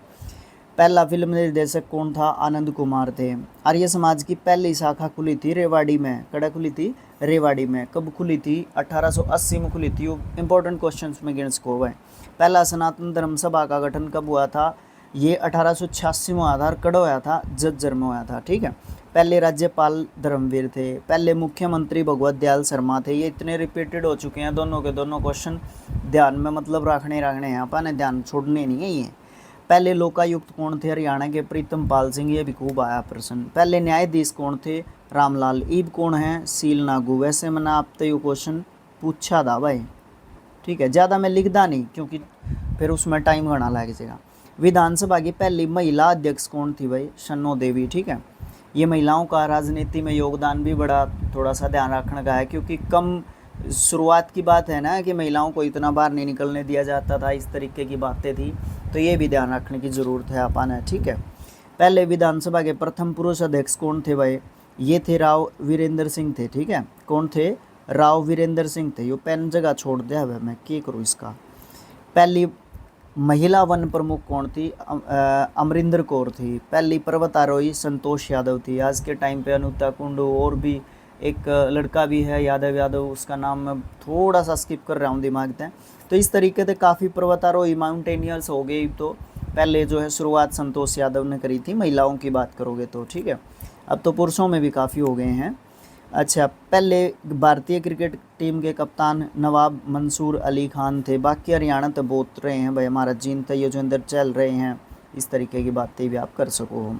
पहला फिल्म निर्देशक कौन था? आनंद कुमार थे। आर्य समाज की पहली शाखा खुली थी रेवाड़ी में। कड़ा खुली थी? रेवाड़ी में। कब खुली थी? 1880 में खुली थी। इंपॉर्टेंट क्वेश्चन में गिन सको है। पहला सनातन धर्म सभा का गठन कब हुआ था? ये 1886 में हुआ था और कड़ होया था? झज्जर में होया था, ठीक है। पहले राज्यपाल धर्मवीर थे। पहले मुख्यमंत्री भगवत दयाल शर्मा थे। ये इतने रिपीटेड हो चुके हैं, दोनों के दोनों क्वेश्चन ध्यान में मतलब रखने हैं, अपन ध्यान छोड़ने नहीं है ये। पहले लोकायुक्त कौन थे? हरियाणा के प्रीतम पाल सिंह, ये भी खूब आया प्रश्न। पहले न्यायाधीश कौन थे? रामलाल। ईब कौन है? सील नागू। वैसे मैंने आपसे ये क्वेश्चन पूछा था भाई, ठीक है, ज़्यादा मैं लिखदा नहीं क्योंकि फिर उसमें टाइम घना लग जाएगा। विधानसभा की पहली महिला अध्यक्ष कौन थी भाई? शन्नो देवी, ठीक है। ये महिलाओं का राजनीति में योगदान भी बड़ा थोड़ा सा ध्यान रखने का है, क्योंकि कम शुरुआत की बात है ना कि महिलाओं को इतना बाहर नहीं निकलने दिया जाता था, इस तरीके की बातें थी, तो ये भी ध्यान रखने की ज़रूरत है अपन है, ठीक है। पहले विधानसभा के प्रथम पुरुष अध्यक्ष कौन थे भाई? ये थे राव वीरेंद्र सिंह थे, ठीक है। कौन थे? राव वीरेंद्र सिंह थे। यो पेन जगह छोड़ दिया है मैं क्या करूँ इसका। पहली महिला वन प्रमुख कौन थी? अमरिंदर कौर थी। पहली पर्वतारोही संतोष यादव थी। आज के टाइम पे अनुता कुंडू और भी एक लड़का भी है यादव, उसका नाम मैं थोड़ा सा स्किप कर रहा हूँ दिमाग से। तो इस तरीके से काफ़ी पर्वतारोही माउंटेनियर्स हो गए। तो पहले जो है शुरुआत संतोष यादव ने करी थी, महिलाओं की बात करोगे तो, ठीक है। अब तो पुरुषों में भी काफ़ी हो गए हैं। अच्छा, पहले भारतीय क्रिकेट टीम के कप्तान नवाब मंसूर अली खान थे। बाकी हरियाणा तो बहुत रहे हैं भाई, हमारा जीन युजवेंद्र चल रहे हैं, इस तरीके की बातें भी आप कर सको।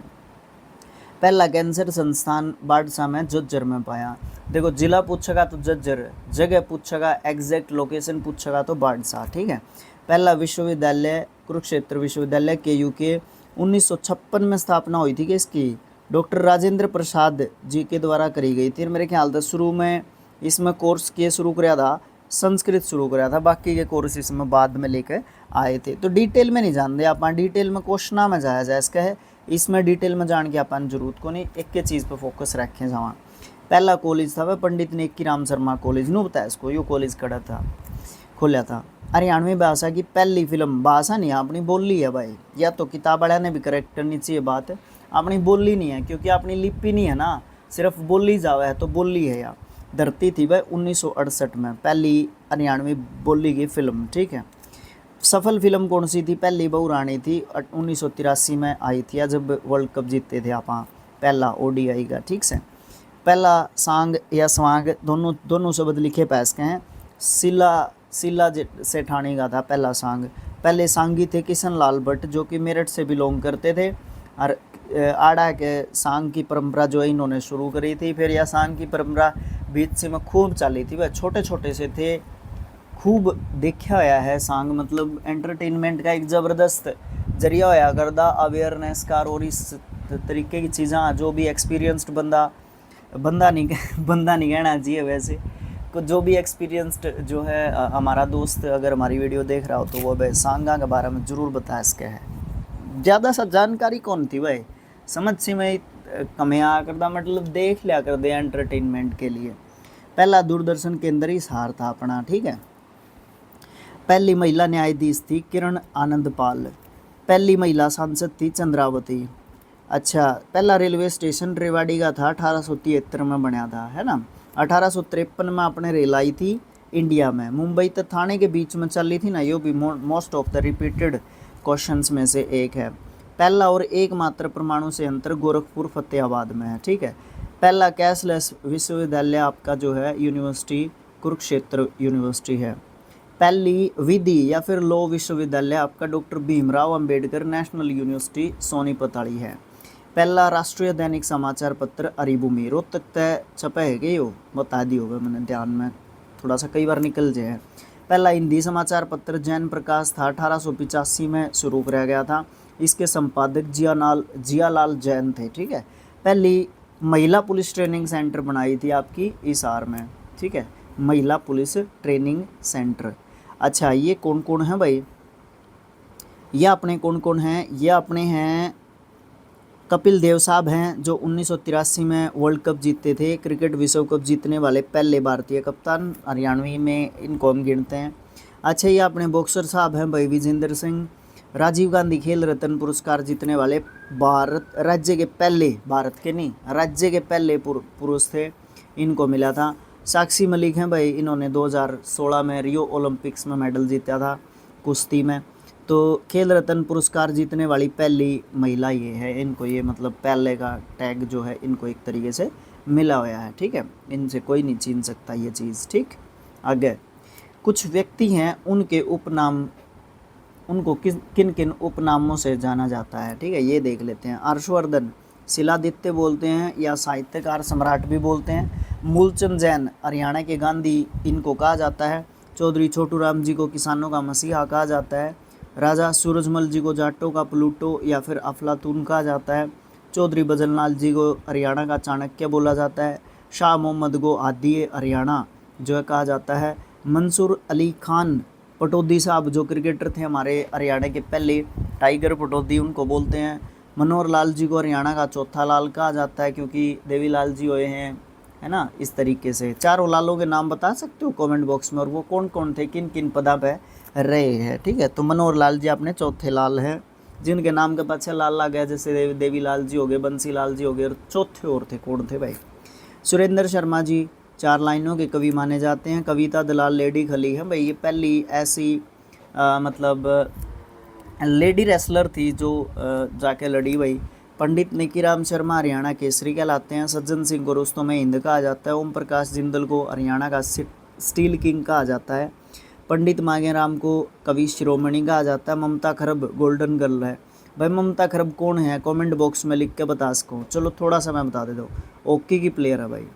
पहला कैंसर संस्थान बाड़सा में झज्जर में पाया। देखो, जिला पूछेगा तो झज्जर, जगह पूछेगा एग्जैक्ट लोकेशन पूछेगा तो बाड़सा, ठीक है। पहला विश्वविद्यालय कुरुक्षेत्र विश्वविद्यालय KU के 1956 में स्थापना हुई थी कि इसकी डॉक्टर राजेंद्र प्रसाद जी के द्वारा करी गई थी। मेरे ख्याल से शुरू में इसमें कोर्स किए शुरू कराया था, संस्कृत शुरू कराया था, बाकी के कोर्स इसमें बाद में लेकर आए थे। तो डिटेल में नहीं जानते आप, डिटेल में क्वेश्चन में जाया जाए इसका है, इसमें डिटेल में जान के अपन जरूरत को नहीं, एक के चीज़ पर फोकस रखें जहाँ। पहला कॉलेज था वह पंडित नेकी राम शर्मा कॉलेज, नू बताया इसको, यो कॉलेज कड़ा था, खोला था। हरियाणवी भाषा की पहली फिल्म, भाषा नहीं अपनी बोली है भाई, या तो किताब वाला ने भी करेक्ट करनी चाहिए बात, अपनी बोली नहीं है क्योंकि अपनी लिपि नहीं है ना, सिर्फ बोली जावा है तो बोली है यार। धरती थी वह 1968 में पहली हरियाणवी बोली की फिल्म, ठीक है। सफल फिल्म कौन सी थी? पहली बहू रानी थी, 1983 में आई थी जब वर्ल्ड कप जीतते थे आप, पहला ODI का, ठीक से। पहला सांग या स्वांग दोनों शब्द लिखे पैस के हैं। सिला सेठानी का था पहला सांग। पहले सांगी थे किशन लाल भट्ट जो कि मेरठ से बिलोंग करते थे, और आड़ा के सांग की परंपरा जो है इन्होंने शुरू करी थी। फिर यह सांग की परंपरा बीच से में खूब चली थी, वह छोटे छोटे से थे, खूब देखा होया है सांग, मतलब एंटरटेनमेंट का एक ज़बरदस्त जरिया होया करदा, अवेयरनेस का, और इस तरीके की चीज़ां जो भी एक्सपीरियंस्ड बंदा नहीं कहना चाहिए वैसे, जो भी एक्सपीरियंस्ड जो है हमारा दोस्त अगर हमारी वीडियो देख रहा हो तो वो भाई सांगा के बारे में ज़रूर बता इसके है। ज़्यादा सा जानकारी कौन थी भाई, समझ से में कमिया करदा, मतलब देख लिया कर दे एंटरटेनमेंट के लिए। पहला दूरदर्शन केंद्र हिसार था अपना, ठीक है। पहली महिला न्यायाधीश थी किरण आनंद पाल। पहली महिला सांसद थी चंद्रावती। अच्छा, पहला रेलवे स्टेशन रेवाड़ी का था, 1873 में बना था, है ना। 1853 में आपने रेल आई थी इंडिया में, मुंबई तक थाने के बीच में चली थी ना, ये भी most of the repeated questions में से एक है। पहला और एकमात्र परमाणु संयंत्र गोरखपुर फतेहाबाद में है, ठीक है। पहला कैशलेस विश्वविद्यालय आपका जो है यूनिवर्सिटी कुरुक्षेत्र यूनिवर्सिटी है। पहली विधि या फिर लॉ विश्वविद्यालय आपका doctor Bhimrao Ambedkar national university Sonipat है। पहला राष्ट्रीय दैनिक समाचार पत्र हरिभूमि रोहतक तय छपे है गई हो, बता दी होगा मैंने, ध्यान में थोड़ा सा कई बार निकल जाए। पहला हिंदी समाचार पत्र जैन प्रकाश था, 1885 में शुरू किया गया था। इसके संपादक जियालाल जैन थे। ठीक है। पहली महिला पुलिस ट्रेनिंग सेंटर बनाई थी आपकी हिसार में। ठीक है, महिला पुलिस ट्रेनिंग सेंटर। अच्छा, ये कौन कौन है भाई, ये अपने कौन कौन हैं, ये अपने हैं कपिल देव साहब हैं जो 1983 में वर्ल्ड कप जीते थे, क्रिकेट विश्व कप जीतने वाले पहले भारतीय कप्तान, हरियाणवी में इनको हम गिनते हैं। अच्छा, ये अपने बॉक्सर साहब हैं भाई विजेंद्र सिंह, राजीव गांधी खेल रत्न पुरस्कार जीतने वाले राज्य के पहले, भारत के नहीं, राज्य के पहले पुरुष थे, इनको मिला था। साक्षी मलिक हैं भाई, इन्होंने 2016 में रियो ओलंपिक्स में मेडल जीता था कुश्ती में। तो खेल रत्न पुरस्कार जीतने वाली पहली महिला ये है, इनको ये मतलब पहले का टैग जो है इनको एक तरीके से मिला हुआ है। ठीक है, इनसे कोई नहीं छीन सकता ये चीज़। ठीक, आगे कुछ व्यक्ति हैं, उनके उपनाम, उनको किन किन उपनामों से जाना जाता है। ठीक है, ये देख लेते हैं। हर्षवर्धन शिलादित्य बोलते हैं या साहित्यकार सम्राट भी बोलते हैं। मूलचंद जैन हरियाणा के गांधी इनको कहा जाता है। चौधरी छोटू राम जी को किसानों का मसीहा कहा जाता है। राजा सूरजमल जी को जाटों का प्लूटो या फिर अफलातून कहा जाता है। चौधरी भजनलाल जी को हरियाणा का चाणक्य बोला जाता है। शाह मोहम्मद को आदिय हरियाणा जो है कहा जाता है। मंसूर अली खान पटौदी साहब जो क्रिकेटर थे हमारे हरियाणा के पहले, टाइगर पटौदी उनको बोलते हैं। मनोहर लाल जी को हरियाणा का चौथा लाल कहा जाता है क्योंकि देवीलाल जी हुए हैं, है ना। इस तरीके से चारों लालों के नाम बता सकते हो कमेंट बॉक्स में, और वो कौन कौन थे, किन किन पदा पे रहे हैं। ठीक है, तो मनोहर लाल जी अपने चौथे लाल हैं, जिनके नाम के पाछे लाल ला गया, जैसे देवीलाल जी हो गए, बंसी लाल जी हो गए, और चौथे और थे, कौन थे भाई। सुरेंद्र शर्मा जी 4 लाइनों के कवि माने जाते हैं। कविता दलाल लेडी खली है भाई, ये पहली ऐसी मतलब लेडी रेसलर थी जो जाके लड़ी भाई। पंडित निकीराम शर्मा हरियाणा केसरी कहलाते हैं। सज्जन सिंह को रुस्तों में हिंद कहा जाता है। ओम प्रकाश जिंदल को हरियाणा का स्टील किंग कहा जाता है। पंडित मांगेराम को कवि शिरोमणि कहा जाता है। ममता खरब गोल्डन गर्ल है भाई। ममता खरब कौन है, कमेंट बॉक्स में लिख के बता सको। चलो थोड़ा सा मैं बता देता हूँ, हॉकी की प्लेयर है भाई।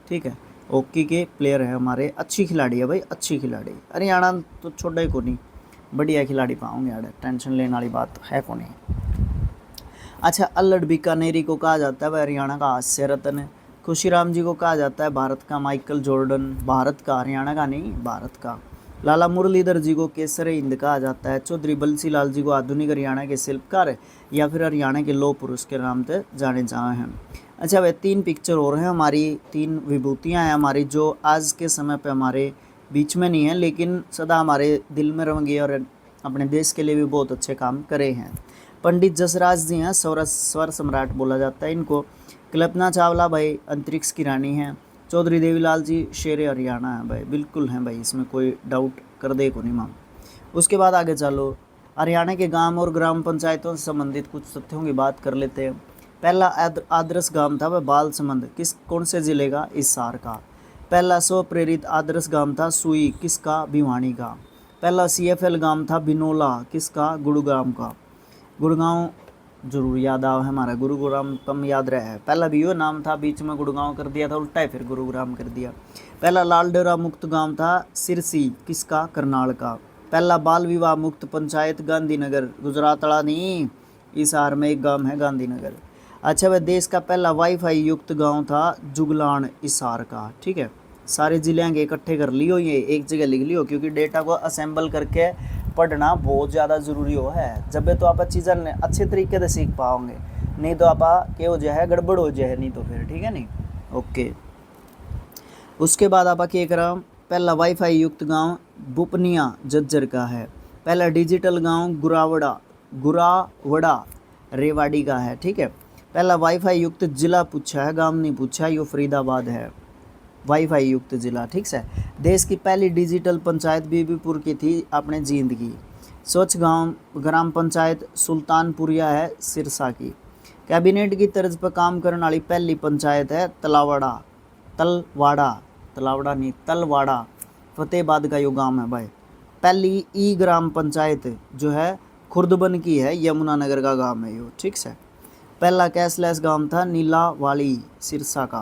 ठीक है, हॉकी के प्लेयर है हमारे, अच्छी खिलाड़ी है भाई, अच्छी खिलाड़ी। हरियाणा तो छोड़ा ही को नहीं, बढ़िया खिलाड़ी पाओगे यार, टेंशन लेने वाली बात है को नहीं। अच्छा, अल्लड़ बीकानेरी को कहा जाता है भाई हरियाणा का हास्य रत्न है। खुशीराम जी को कहा जाता है भारत का माइकल जॉर्डन, भारत का, हरियाणा का नहीं, भारत का। लाला मुरलीधर जी को केसर हिंद कहा जाता है। चौधरी बंसी लाल जी को आधुनिक हरियाणा के शिल्पकार या फिर हरियाणा के लौह पुरुष के नाम से जाने जाए हैं। अच्छा भाई, 3 पिक्चर और हैं हमारी, 3 विभूतियाँ हैं हमारी जो आज के समय पे हमारे बीच में नहीं है, लेकिन सदा हमारे दिल में रहेंगी और अपने देश के लिए भी बहुत अच्छे काम करे हैं। पंडित जसराज जी हैं, स्वर सम्राट बोला जाता है इनको। कल्पना चावला भाई अंतरिक्ष की रानी हैं। चौधरी देवीलाल जी शेर हरियाणा है भाई, बिल्कुल हैं भाई, इसमें कोई डाउट कर दे को नहीं मांग। उसके बाद आगे चलो, हरियाणा के गांव और ग्राम पंचायतों से संबंधित कुछ तथ्यों की बात कर लेते हैं। पहला आदर्श गांव था वह बालसमंद, कौन से जिले का, हिसार का। पहला स्व प्रेरित आदर्श गांव था सुई, किसका, भिवानी का। पहला CFL गांव था बिनोला, किसका, गुरुग्राम का। गुड़गांव जरूर याद आओ, हमारा गुरुग्राम कम याद रहा है। पहला भी वो नाम था, बीच में गुड़गांव कर दिया था उल्टा है, फिर गुरुग्राम कर दिया। पहला लालडेरा मुक्त गांव था सिरसी, किसका, करनाल का। पहला बाल विवाह मुक्त पंचायत गांधीनगर, गुजरात वाला नहीं, हिसार में एक गांव है गांधीनगर। अच्छा, वह देश का पहला वाईफाई युक्त गांव था जुगलान, हिसार का। ठीक है, सारे जिले के इकट्ठे कर लियो, ये एक जगह लिख लियो, क्योंकि डेटा को असेंबल करके पढ़ना बहुत ज़्यादा ज़रूरी हो है। जब तो आप चीज़ें अच्छे तरीके से सीख पाओगे, नहीं तो आप क्या हो जाए, गड़बड़ हो जाए, नहीं तो फिर ठीक है नहीं। ओके, उसके बाद आप क्या करा, पहला वाईफाई युक्त गांव बुपनिया झज्जर का है। पहला डिजिटल गांव गुरावड़ा रेवाड़ी का है। ठीक है, पहला वाईफाई युक्त जिला पूछा है, गांव नहीं पूछा, यो फरीदाबाद है वाईफाई युक्त जिला। ठीक है, देश की पहली डिजिटल पंचायत बीबीपुर की थी अपने जींद की। स्वच्छ गांव ग्राम पंचायत सुल्तानपुरिया है, सिरसा की। कैबिनेट की तर्ज पर काम करने वाली पहली पंचायत है तलवाड़ा नहीं तलवाड़ा, फतेहाबाद का यो गांव है भाई। पहली ई ग्राम पंचायत जो है खुर्दबन की है, यमुनानगर का गांव है यो, ठीक है। पहला कैशलेस गांव था नीलावाड़ी सिरसा का।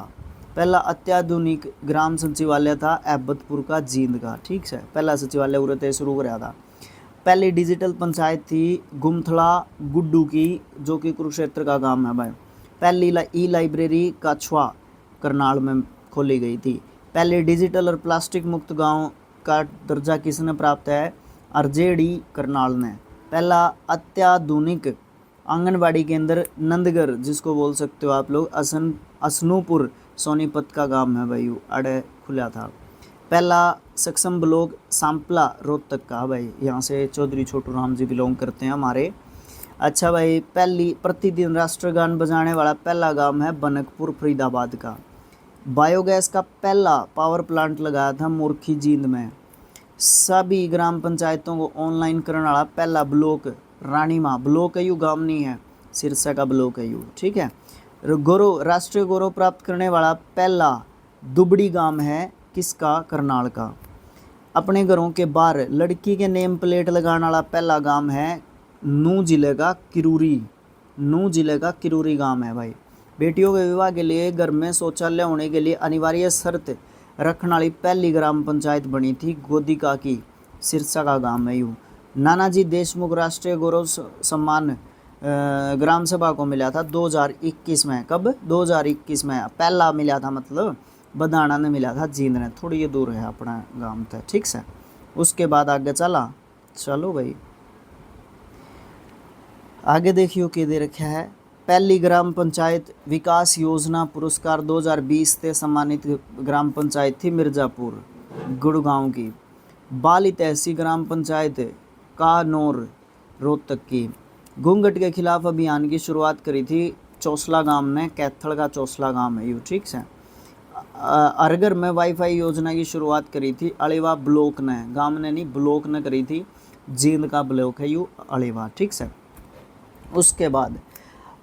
पहला अत्याधुनिक ग्राम सचिवालय था एबतपुर का जींद का, ठीक है। पहला सचिवालय उरते शुरू कराया था। पहली डिजिटल पंचायत थी गुमथड़ा गुड्डू की, जो कि कुरुक्षेत्र का गांव है भाई। पहली ई लाइब्रेरी कछवा करनाल में खोली गई थी। पहले डिजिटल और प्लास्टिक मुक्त गांव का दर्जा किसने प्राप्त है? आरजेडी करनाल ने। पहला अत्याधुनिक आंगनबाड़ी केंद्र नंदगढ़, जिसको बोल सकते हो आप लोग असनूपुर सोनीपत का गांव है भाई, अड़े खुला था। पहला सक्षम ब्लॉक सांपला रोहतक का भाई, यहाँ से चौधरी छोटू राम जी बिलोंग करते हैं हमारे। अच्छा भाई, पहली प्रतिदिन राष्ट्रगान बजाने वाला पहला गांव है बनकपुर फरीदाबाद का। बायोगैस का पहला पावर प्लांट लगाया था मुर्खी जींद में। सभी ग्राम पंचायतों को ऑनलाइन करने वाला पहला ब्लॉक रानीमा ब्लॉक है यू, गांव नहीं है, सिरसा का ब्लॉक है यू, ठीक है। गौरव राष्ट्रीय गौरव प्राप्त करने वाला पहला दुबड़ी गांव है किसका? करनाल का। अपने घरों के बाहर लड़की के नेम प्लेट लगाने वाला पहला गांव है नूह जिले का किरूरी गांव है भाई। बेटियों के विवाह के लिए घर में शौचालय होने के लिए अनिवार्य शर्त रखने वाली पहली ग्राम पंचायत बनी थी गोदिका की, सिरसा का गांव है यूँ। नानाजी देशमुख राष्ट्रीय गौरव सम्मान ग्राम सभा को मिला था 2021 में। कब? 2021 में पहला मिला था, मतलब बदाना ने मिला था, जींद ने, थोड़ी ये दूर है अपना गांव था, ठीक है। उसके बाद आगे चलो भाई आगे देखियो क्या दे रखा है। पहली ग्राम पंचायत विकास योजना पुरस्कार 2020 से सम्मानित ग्राम पंचायत थी मिर्ज़ापुर गुड़गांव की। बालित ऐसी ग्राम पंचायत कानौर रोहतक की। घूंघट के खिलाफ अभियान की शुरुआत करी थी चौसला गांव ने, कैथल का चौसला गांव है यू, ठीक है। अरगर में वाईफाई योजना की शुरुआत करी थी अलीवा ब्लॉक ने, गांव ने नहीं ब्लॉक ने करी थी, जींद का ब्लॉक है यू अलीवा, ठीक है। उसके बाद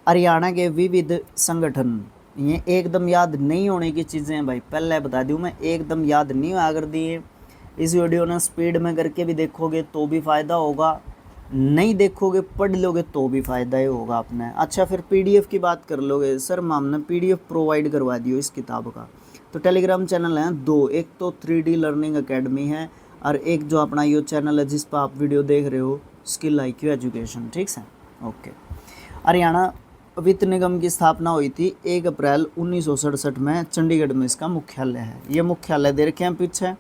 हरियाणा के विविध संगठन, ये एकदम याद नहीं होने की चीज़ें हैं भाई, पहले बता दूँ मैं, एकदम याद नहीं हुआ कर दिए। इस वीडियो ने स्पीड में करके भी देखोगे तो भी फ़ायदा होगा, नहीं देखोगे पढ़ लोगे तो भी फ़ायदा ही होगा अपने। अच्छा, फिर पीडीएफ की बात कर लोगे, सर हमने पीडीएफ प्रोवाइड करवा दियो इस किताब का। तो टेलीग्राम चैनल हैं दो, एक तो 3D लर्निंग अकेडमी है और एक जो अपना यो चैनल है जिस पर आप वीडियो देख रहे हो स्किल IQ एजुकेशन, ठीक है। ओके, हरियाणा वित्त निगम की स्थापना हुई थी 1 अप्रैल 1967 में, चंडीगढ़ में इसका मुख्यालय है। ये मुख्यालय दे रखे हैं पीछे,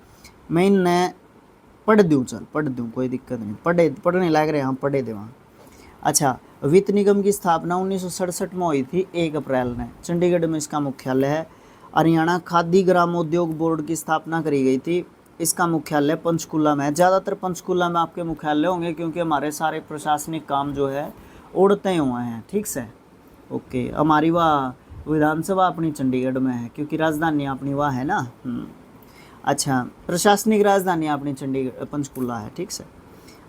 मैं इन्हें पढ़ दूँ, कोई दिक्कत नहीं, पढ़ने लग रहे हैं हम, पढ़े दे वहाँ। अच्छा, वित्त निगम की स्थापना 1967 में हुई थी 1 अप्रैल में, चंडीगढ़ में इसका मुख्यालय है। हरियाणा खादी ग्रामोद्योग बोर्ड की स्थापना करी गई थी, इसका मुख्यालय पंचकूला में है। ज़्यादातर पंचकूला में आपके मुख्यालय होंगे क्योंकि हमारे सारे प्रशासनिक काम जो है उड़ते हुए हैं, ठीक है। ओके, हमारी वह विधानसभा अपनी चंडीगढ़ में है क्योंकि राजधानी अपनी वह है ना। अच्छा, प्रशासनिक राजधानी अपनी चंडीगढ़ पंचकूला है, ठीक है।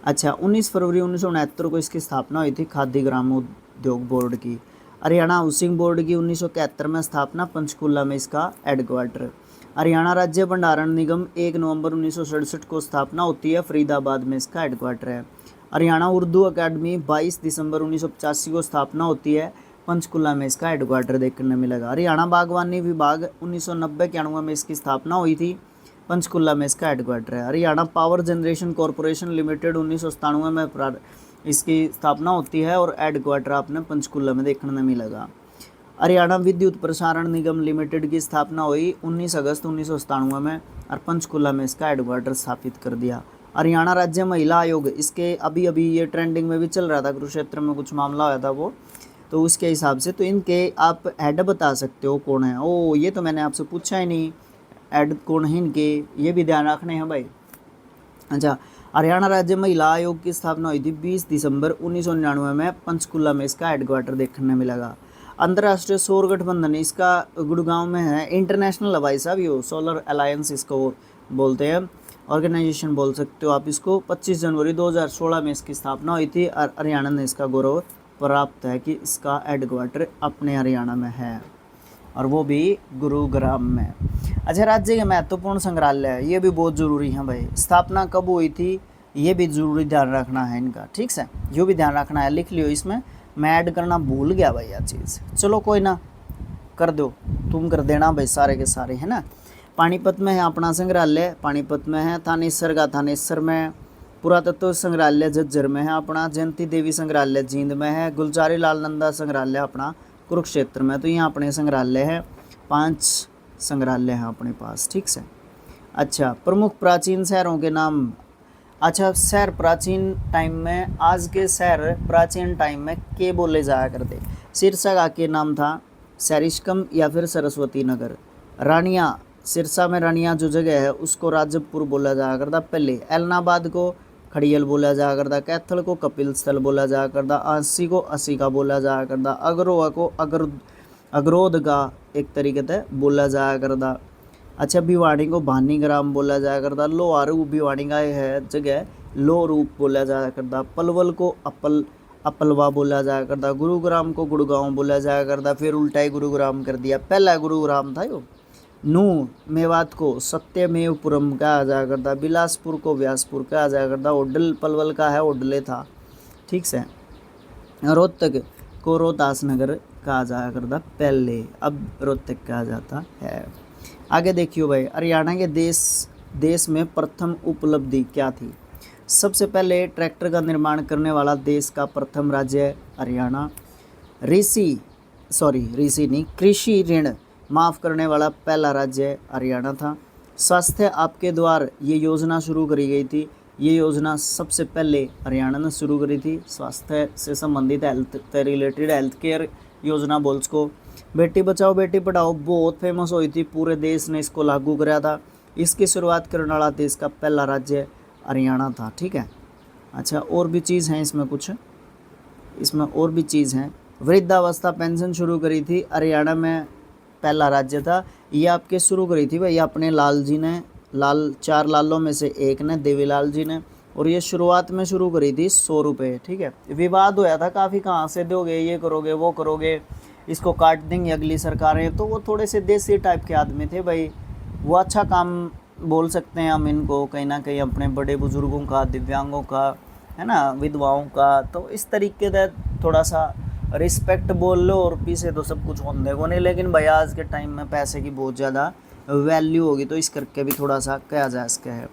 अच्छा, 19 फरवरी 1969 को इसकी स्थापना हुई थी खादी ग्रामोद्योग बोर्ड की। हरियाणा हाउसिंग बोर्ड की 1971 में स्थापना, पंचकूला में इसका हेडक्वार्टर। हरियाणा राज्य भंडारण निगम 1 नवंबर 1967 को स्थापना होती है, फरीदाबाद में इसका हेडक्वार्टर है। हरियाणा उर्दू अकादमी 22 दिसंबर 1985 को स्थापना होती है, पंचकूला में इसका हेडक्वार्टर देखने मिलेगा। हरियाणा बागवानी विभाग 1990-91 में इसकी स्थापना हुई थी, पंचकूला में इसका हेडक्वार्टर है। Haryana power generation corporation limited 1997 में इसकी स्थापना होती है और हेडक्वार्टर आपने पंचकूला में देखने मिलेगा। हरियाणा विद्युत प्रसारण निगम लिमिटेड की स्थापना हुई 19 अगस्त 1997 में और पंचकूला में इसका हेडक्वार्टर स्थापित कर दिया। हरियाणा राज्य महिला आयोग, इसके अभी ये ट्रेंडिंग में भी चल रहा था, कुरुक्षेत्र में कुछ मामला हुआ था वो, तो उसके हिसाब से तो इनके आप हेड बता सकते हो कौन है। ओ, ये तो मैंने आपसे पूछा ही नहीं, हेड कौन है इनके, ये भी ध्यान रखने हैं भाई। अच्छा, हरियाणा राज्य महिला आयोग की स्थापना हुई थी 20 दिसंबर 1999 में, पंचकूला में इसका हेडक्वार्टर देखने मिलेगा। अंतर्राष्ट्रीय सौर गठबंधन इसका गुड़गांव में है। इंटरनेशनल हवाई साहब यो सोलर अलायंस इसको बोलते हैं, ऑर्गेनाइजेशन बोल सकते हो आप इसको। 25 जनवरी 2016 में इसकी स्थापना हुई थी और हरियाणा ने इसका गौरव प्राप्त है कि इसका हेडक्वार्टर अपने हरियाणा में है और वो भी गुरुग्राम में। अच्छा, राज्य के महत्वपूर्ण संग्रहालय, ये भी बहुत ज़रूरी है भाई। स्थापना कब हुई थी, ये भी ज़रूरी ध्यान रखना है इनका, ठीक है, जो भी ध्यान रखना है लिख लियो इसमें। मैं ऐड करना भूल गया भाई यह चीज़, चलो कोई ना, कर दो, तुम कर देना भाई सारे के सारे, है ना। पानीपत में है अपना संग्रहालय, पानीपत में है। थानेसर का थानेसर में। पुरातत्व संग्रहालय झज्जर में है अपना। जयंती देवी संग्रहालय जींद में है। गुलजारी लाल नंदा संग्रहालय अपना कुरुक्षेत्र में। तो यहाँ अपने संग्रहालय है, 5 संग्रहालय हैं अपने पास, ठीक है। अच्छा, प्रमुख प्राचीन शहरों के नाम। अच्छा, शहर प्राचीन टाइम में, आज के शहर प्राचीन टाइम में के बोले जाया करते। सिरसा का के नाम था सरिस्कम या फिर सरस्वती नगर। रानिया, सिरसा में रानिया जो जगह है उसको राजपुर बोला जाया करता पहले। एलनाबाद को खड़ियल बोला जाया करता। कैथल को कपिल स्थल बोला जाया करता। आंसी को असिका बोला जाया करता। अगरोहा को अगरोध का एक तरीके से बोला जाया करता। अच्छा, भिवाड़ी को भानीग्राम बोला जाया करता। लोहारू भिवाड़ी का है जगह, लो रूप बोला जाया करता। पलवल को अपलवा बोला जाया करता। गुरुग्राम को गुड़गांव बोला जाया करता। फिर उल्टा ही गुरुग्राम कर दिया, पहला गुरुग्राम था यो। नू मेवात को सत्यमेवपुरम कहा जाया करता। बिलासपुर को व्यासपुर कहा जाया करता। ओडल पलवल का है, ओडले था, ठीक है। रोहतक को रोहतास नगर कहा जाया करता पहले, अब रोहतक कहा जाता है। आगे देखियो भाई, हरियाणा के देश में प्रथम उपलब्धि क्या थी। सबसे पहले ट्रैक्टर का निर्माण करने वाला देश का प्रथम राज्य है हरियाणा। कृषि ऋण माफ़ करने वाला पहला राज्य हरियाणा था। स्वास्थ्य आपके द्वार ये योजना शुरू करी गई थी। ये योजना सबसे पहले हरियाणा ने शुरू करी थी। स्वास्थ्य से संबंधित, हेल्थ से रिलेटेड हेल्थ केयर योजना बोल इसको। बेटी बचाओ बेटी पढ़ाओ बहुत फेमस हुई थी, पूरे देश ने इसको लागू कराया था। इसकी शुरुआत करने वाला देश का पहला राज्य हरियाणा था, ठीक है। अच्छा, और भी चीज़ हैं इसमें, कुछ इसमें और भी चीज़ हैं। वृद्धावस्था पेंशन शुरू करी थी हरियाणा में, पहला राज्य था। ये आपके शुरू करी थी भाई अपने लाल जी ने, 4 लालों में से एक ने, देवीलाल जी ने। और ये शुरुआत में शुरू करी थी 100 रुपये, ठीक है। विवाद होया था काफ़ी, कहाँ से दोगे, ये करोगे वो करोगे, इसको काट देंगे अगली सरकारें। तो वो थोड़े से देसी टाइप के आदमी थे भाई, वो अच्छा काम बोल सकते हैं हम इनको, कहीं ना कहीं अपने बड़े बुजुर्गों का, दिव्यांगों का, है ना, विधवाओं का। तो इस तरीके से थोड़ा सा रिस्पेक्ट बोल लो और पीछे तो सब कुछ होने को नहीं। लेकिन भाई आज के टाइम में पैसे की बहुत ज़्यादा वैल्यू होगी, तो इस करके भी थोड़ा सा कहा जा सकता है।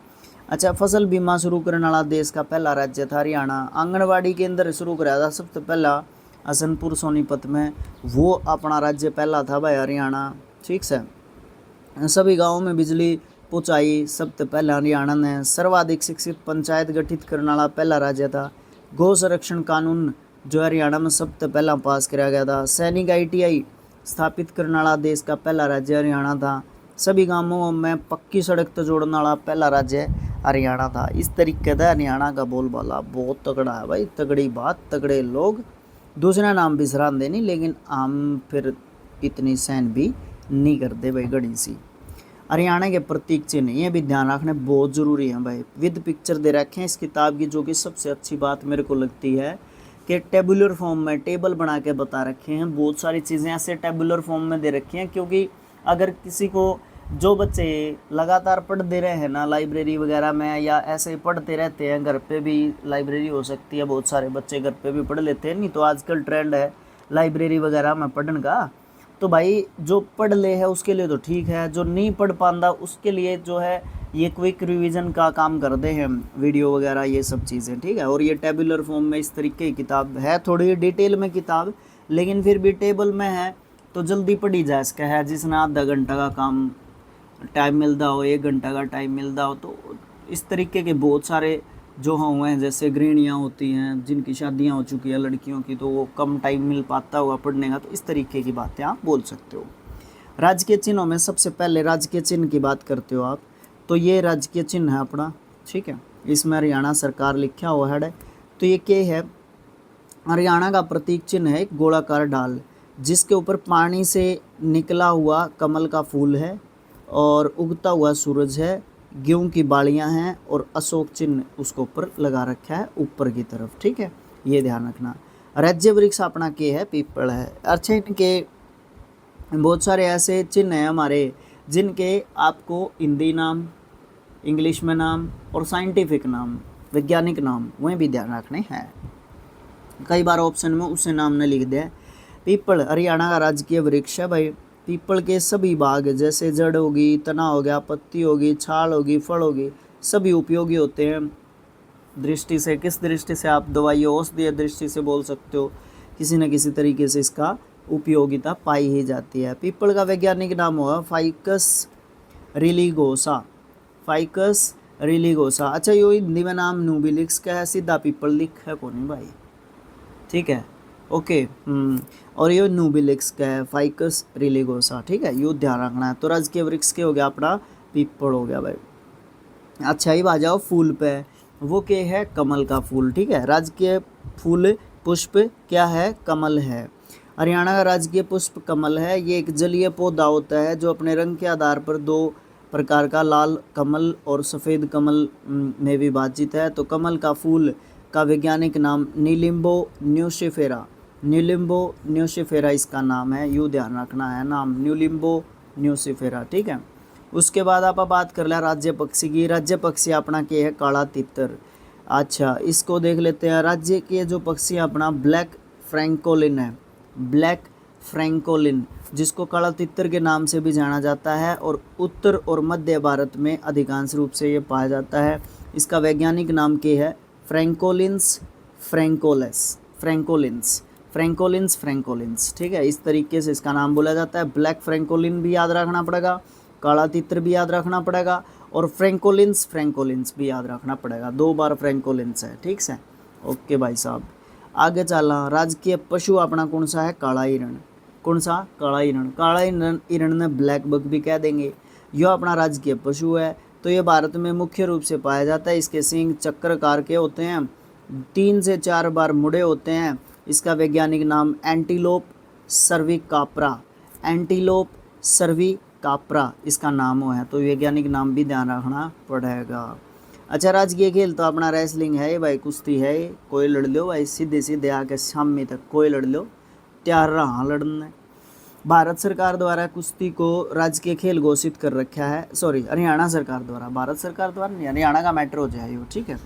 अच्छा, फसल बीमा शुरू करने वाला देश का पहला राज्य था हरियाणा। आंगनवाड़ी केंद्र शुरू कराया था सबसे पहला हसनपुर सोनीपत में, वो अपना राज्य पहला था भाई हरियाणा, ठीक है। सभी गाँवों में बिजली पहुँचाई सबसे पहले हरियाणा ने। सर्वाधिक शिक्षित पंचायत गठित करने वाला पहला राज्य था। गौ संरक्षण कानून जो हरियाणा में सबसे पहला पास किया गया था। सैनिक ITI स्थापित करने वाला देश का पहला राज्य हरियाणा था। सभी गांवों में पक्की सड़क तो जोड़ने वाला पहला राज्य हरियाणा था। इस तरीके से हरियाणा का बोलबाला बहुत तगड़ा है भाई, तगड़ी बात, तगड़े लोग। दूसरा नाम भी सराहन देनी, लेकिन हम फिर इतनी सहन भी नहीं करते भाई, गड़ी सी। हरियाणा के प्रतीक चिन्ह, ये भी ध्यान रखने बहुत ज़रूरी है भाई। विद पिक्चर दे रखे हैं इस किताब की, जो कि सबसे अच्छी बात मेरे को लगती है कि टेबुलर फॉर्म में टेबल बना के बता रखे हैं। बहुत सारी चीज़ें ऐसे टेबुलर फॉर्म में दे रखी हैं, क्योंकि अगर किसी को, जो बच्चे लगातार पढ़ते रहे हैं ना लाइब्रेरी वगैरह में, या ऐसे ही पढ़ते रहते हैं, घर पे भी लाइब्रेरी हो सकती है, बहुत सारे बच्चे घर पे भी पढ़ लेते हैं, नहीं तो आजकल ट्रेंड है लाइब्रेरी वगैरह में पढ़ने का। तो भाई जो पढ़ ले है उसके लिए तो ठीक है, जो नहीं पढ़ पाता उसके लिए जो है ये क्विक रिवीजन का काम करते हैं, वीडियो वगैरह ये सब चीज़ें, ठीक है। और ये टेबुलर फॉर्म में इस तरीके की किताब है, थोड़ी डिटेल में किताब, लेकिन फिर भी टेबल में है तो जल्दी पढ़ी जा सका है। जिसने आधा घंटा का काम टाइम मिलता हो, 1 घंटा का टाइम मिलता हो, तो इस तरीके के बहुत सारे जो हुए हैं, जैसे गृहिणियाँ होती हैं जिनकी शादियाँ हो चुकी है लड़कियों की, तो वो कम टाइम मिल पाता होगा पढ़ने का, तो इस तरीके की बातें आप बोल सकते हो। राजकीय चिन्हों में सबसे पहले राजकीय चिन्ह की बात करते हो आप, तो ये राजकीय चिन्ह है अपना, ठीक है। इसमें हरियाणा सरकार लिखा हुआ है। तो ये क्या है, हरियाणा का प्रतीक चिन्ह है एक गोलाकार ढाल, जिसके ऊपर पानी से निकला हुआ कमल का फूल है और उगता हुआ सूरज है, गेहूं की बालियां हैं और अशोक चिन्ह उसके ऊपर लगा रखा है ऊपर की तरफ, ठीक है, ये ध्यान रखना। राज्य वृक्ष अपना के है पीपल है। अच्छा, इनके बहुत सारे ऐसे चिन्ह हैं हमारे जिनके आपको हिंदी नाम, इंग्लिश में नाम और साइंटिफिक नाम, वैज्ञानिक नाम वह भी ध्यान रखने हैं। कई बार ऑप्शन में उससे नाम ने लिख दिया। पीपल हरियाणा का राजकीय वृक्ष है भाई। पीपल के सभी भाग जैसे जड़ होगी, तना हो गया, पत्ती होगी, छाल होगी, फल होगी, सभी उपयोगी होते हैं। दृष्टि से, किस दृष्टि से आप दवाई औषधीय दृष्टि से बोल सकते हो, किसी न किसी तरीके से इसका उपयोगिता पाई ही जाती है। पीपल का वैज्ञानिक नाम हुआ फाइकस रिलीगोसा। फाइकस रिलीगोसा। अच्छा, यो हिंदी में नाम नूबिलिक्स का है, सीधा पीपल लिख है कौन भाई, ठीक है, ओके। और ये नूबिलिक्स का है, फाइकस रिलीगोसा, ठीक है, यो ध्यान रखना है। तो राजकीय वृक्ष के हो गया अपना पीपल हो गया भाई। अच्छा, ही आ जाओ फूल पे, वो क्या है, कमल का फूल, ठीक है। राजकीय फूल पुष्प क्या है, कमल है। हरियाणा का राजकीय पुष्प कमल है। ये एक जलीय पौधा होता है जो अपने रंग के आधार पर दो प्रकार का, लाल कमल और सफ़ेद कमल में विभाजित है। तो कमल का फूल का वैज्ञानिक नाम नीलिम्बो न्यूसिफेरा, नीलिम्बो न्यूसिफेरा इसका नाम है, यूँ ध्यान रखना है नाम नीलिम्बो न्यूसिफेरा, ठीक है। उसके बाद आप बात कर लिया राज्य पक्षी की। राज्य पक्षी अपना क्या है, काला तितर। अच्छा, इसको देख लेते हैं। राज्य के जो पक्षी अपना ब्लैक फ्रैंकोलिन है, ब्लैक फ्रैंकोलिन, जिसको काला तितर के नाम से भी जाना जाता है और उत्तर और मध्य भारत में अधिकांश रूप से ये पाया जाता है। इसका वैज्ञानिक नाम क्या है, फ्रैंकोलिन्स फ्रैंकोलेस, फ्रैंकोलिन्स फ्रैंकोलिन्स फ्रैंकोलिन्स, ठीक है, इस तरीके से इसका नाम बोला जाता है। ब्लैक फ्रैंकोलिन भी याद रखना पड़ेगा, काला तितर भी याद रखना पड़ेगा और फ्रैंकोलिन्स फ्रैंकोलिन्स भी याद रखना पड़ेगा। 2 बार फ्रैंकोलिन्स है, ठीक है, ओके भाई साहब। आगे चला, राजकीय पशु अपना कौन सा है, काला हिरण। कौन सा, काला हिरण। काला हिरण ने ब्लैक बक भी कह देंगे। यह अपना राजकीय पशु है। तो ये भारत में मुख्य रूप से पाया जाता है। इसके सींग चक्राकार के होते हैं, 3 से 4 बार मुड़े होते हैं। इसका वैज्ञानिक नाम एंटीलोप सर्विकाप्रा, एंटीलोप सर्विकाप्रा इसका नाम है। तो वैज्ञानिक नाम भी ध्यान रखना पड़ेगा। अच्छा, राजकीय खेल तो अपना रेसलिंग है भाई, कुश्ती है। कोई लड़ लो भाई, सीधे सीधे आके शामी तक कोई लड़ लो, तैयार रहा लड़ने। भारत सरकार द्वारा कुश्ती को राजकीय खेल घोषित कर रखा है, सॉरी हरियाणा सरकार द्वारा, भारत सरकार द्वारा नहीं, हरियाणा का मैटर हो जाए वो, ठीक है।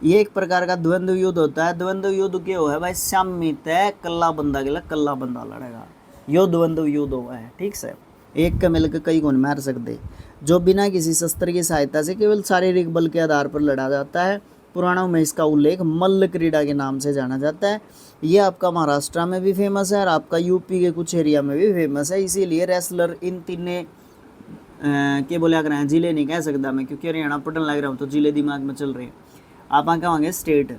ये एक प्रकार का द्वंद्व युद्ध होता है। द्वंद्व युद्ध क्या है भाई, शामी तय कल्ला बंदा के कल्ला बंदा लड़ेगा, यो द्वंद्व युद्ध हुआ है, ठीक से। एक का मिलकर कई को नहीं मार सकते, जो बिना किसी शस्त्र की सहायता से केवल शारीरिक बल के आधार पर लड़ा जाता है। पुराणों में इसका उल्लेख मल्ल क्रीड़ा के नाम से जाना जाता है। ये आपका महाराष्ट्र में भी फेमस है और आपका यूपी के कुछ एरिया में भी फेमस है। इसीलिए रेसलर इन तीन के बोला कर जिले नहीं कह सकता मैं, क्योंकि हरियाणा पढ़ने लग रहा हूँ तो जिले दिमाग में चल रहे हैं। आप कहेंगे स्टेट,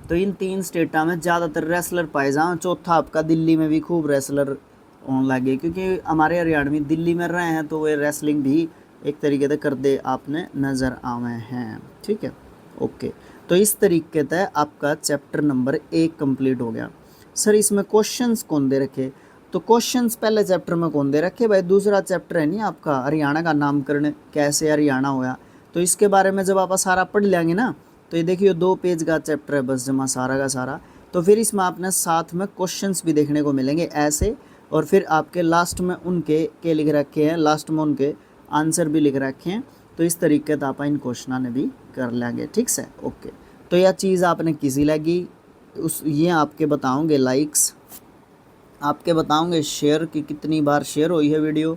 तो इन 3 स्टेटा में ज़्यादातर रेसलर पाए जाएँ। चौथा आपका दिल्ली में भी खूब रेसलर होने लगे, क्योंकि हमारे हरियाणवी दिल्ली में रहे हैं तो वे रेसलिंग भी एक तरीके से कर दे आपने नज़र आवे हैं, ठीक है, ओके। तो इस तरीके से आपका चैप्टर नंबर 1 कंप्लीट हो गया। सर इसमें क्वेश्चंस कौन दे रखे, तो क्वेश्चंस पहले चैप्टर में कौन दे रखे भाई, दूसरा चैप्टर है नहीं आपका हरियाणा का नामकरण कैसे हरियाणा होया, तो इसके बारे में जब आप सारा पढ़ लेंगे ना, तो ये देखिए 2 पेज का चैप्टर है बस जमा सारा का सारा। तो फिर इसमें आपने साथ में क्वेश्चंस भी देखने को मिलेंगे ऐसे, और फिर आपके लास्ट में उनके के लिख रखे हैं, लास्ट में उनके आंसर भी लिख रखे हैं। तो इस तरीके से आप इन क्वेश्चन ने भी कर लेंगे, ठीक है, ओके। तो यह चीज़ आपने किसी लगी उस ये आपके बताऊंगे लाइक्स, आपके बताऊंगे शेयर कि कितनी बार शेयर हुई है वीडियो,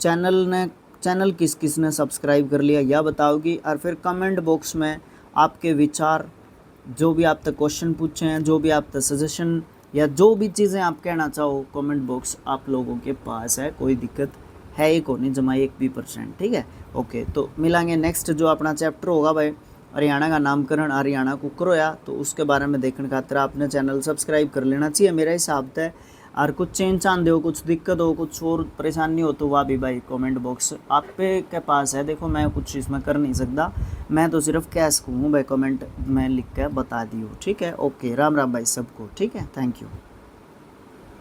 चैनल किस किस ने सब्सक्राइब कर लिया यह बताओगी, और फिर कमेंट बॉक्स में आपके विचार, जो भी आप तक क्वेश्चन पूछे हैं, जो भी आप तक सजेशन या जो भी चीज़ें आप कहना चाहो, कमेंट बॉक्स आप लोगों के पास है, कोई दिक्कत है ही को नहीं, जमा 1%, ठीक है, ओके। तो मिलेंगे नेक्स्ट जो अपना चैप्टर होगा भाई हरियाणा का नामकरण, हरियाणा को करोया, तो उसके बारे में देखने खातिर आपने चैनल सब्सक्राइब कर लेना चाहिए मेरे हिसाब से। और कुछ चेंज चांदे हो, कुछ दिक्कत हो, कुछ और परेशानी हो तो वह भी भाई कमेंट बॉक्स आप पे के पास है। देखो मैं कुछ इसमें कर नहीं सकता, मैं तो सिर्फ कैश हूँ भाई, कमेंट में लिख कर बता दी हो, ठीक है, ओके। राम राम भाई सबको, ठीक है, थैंक यू।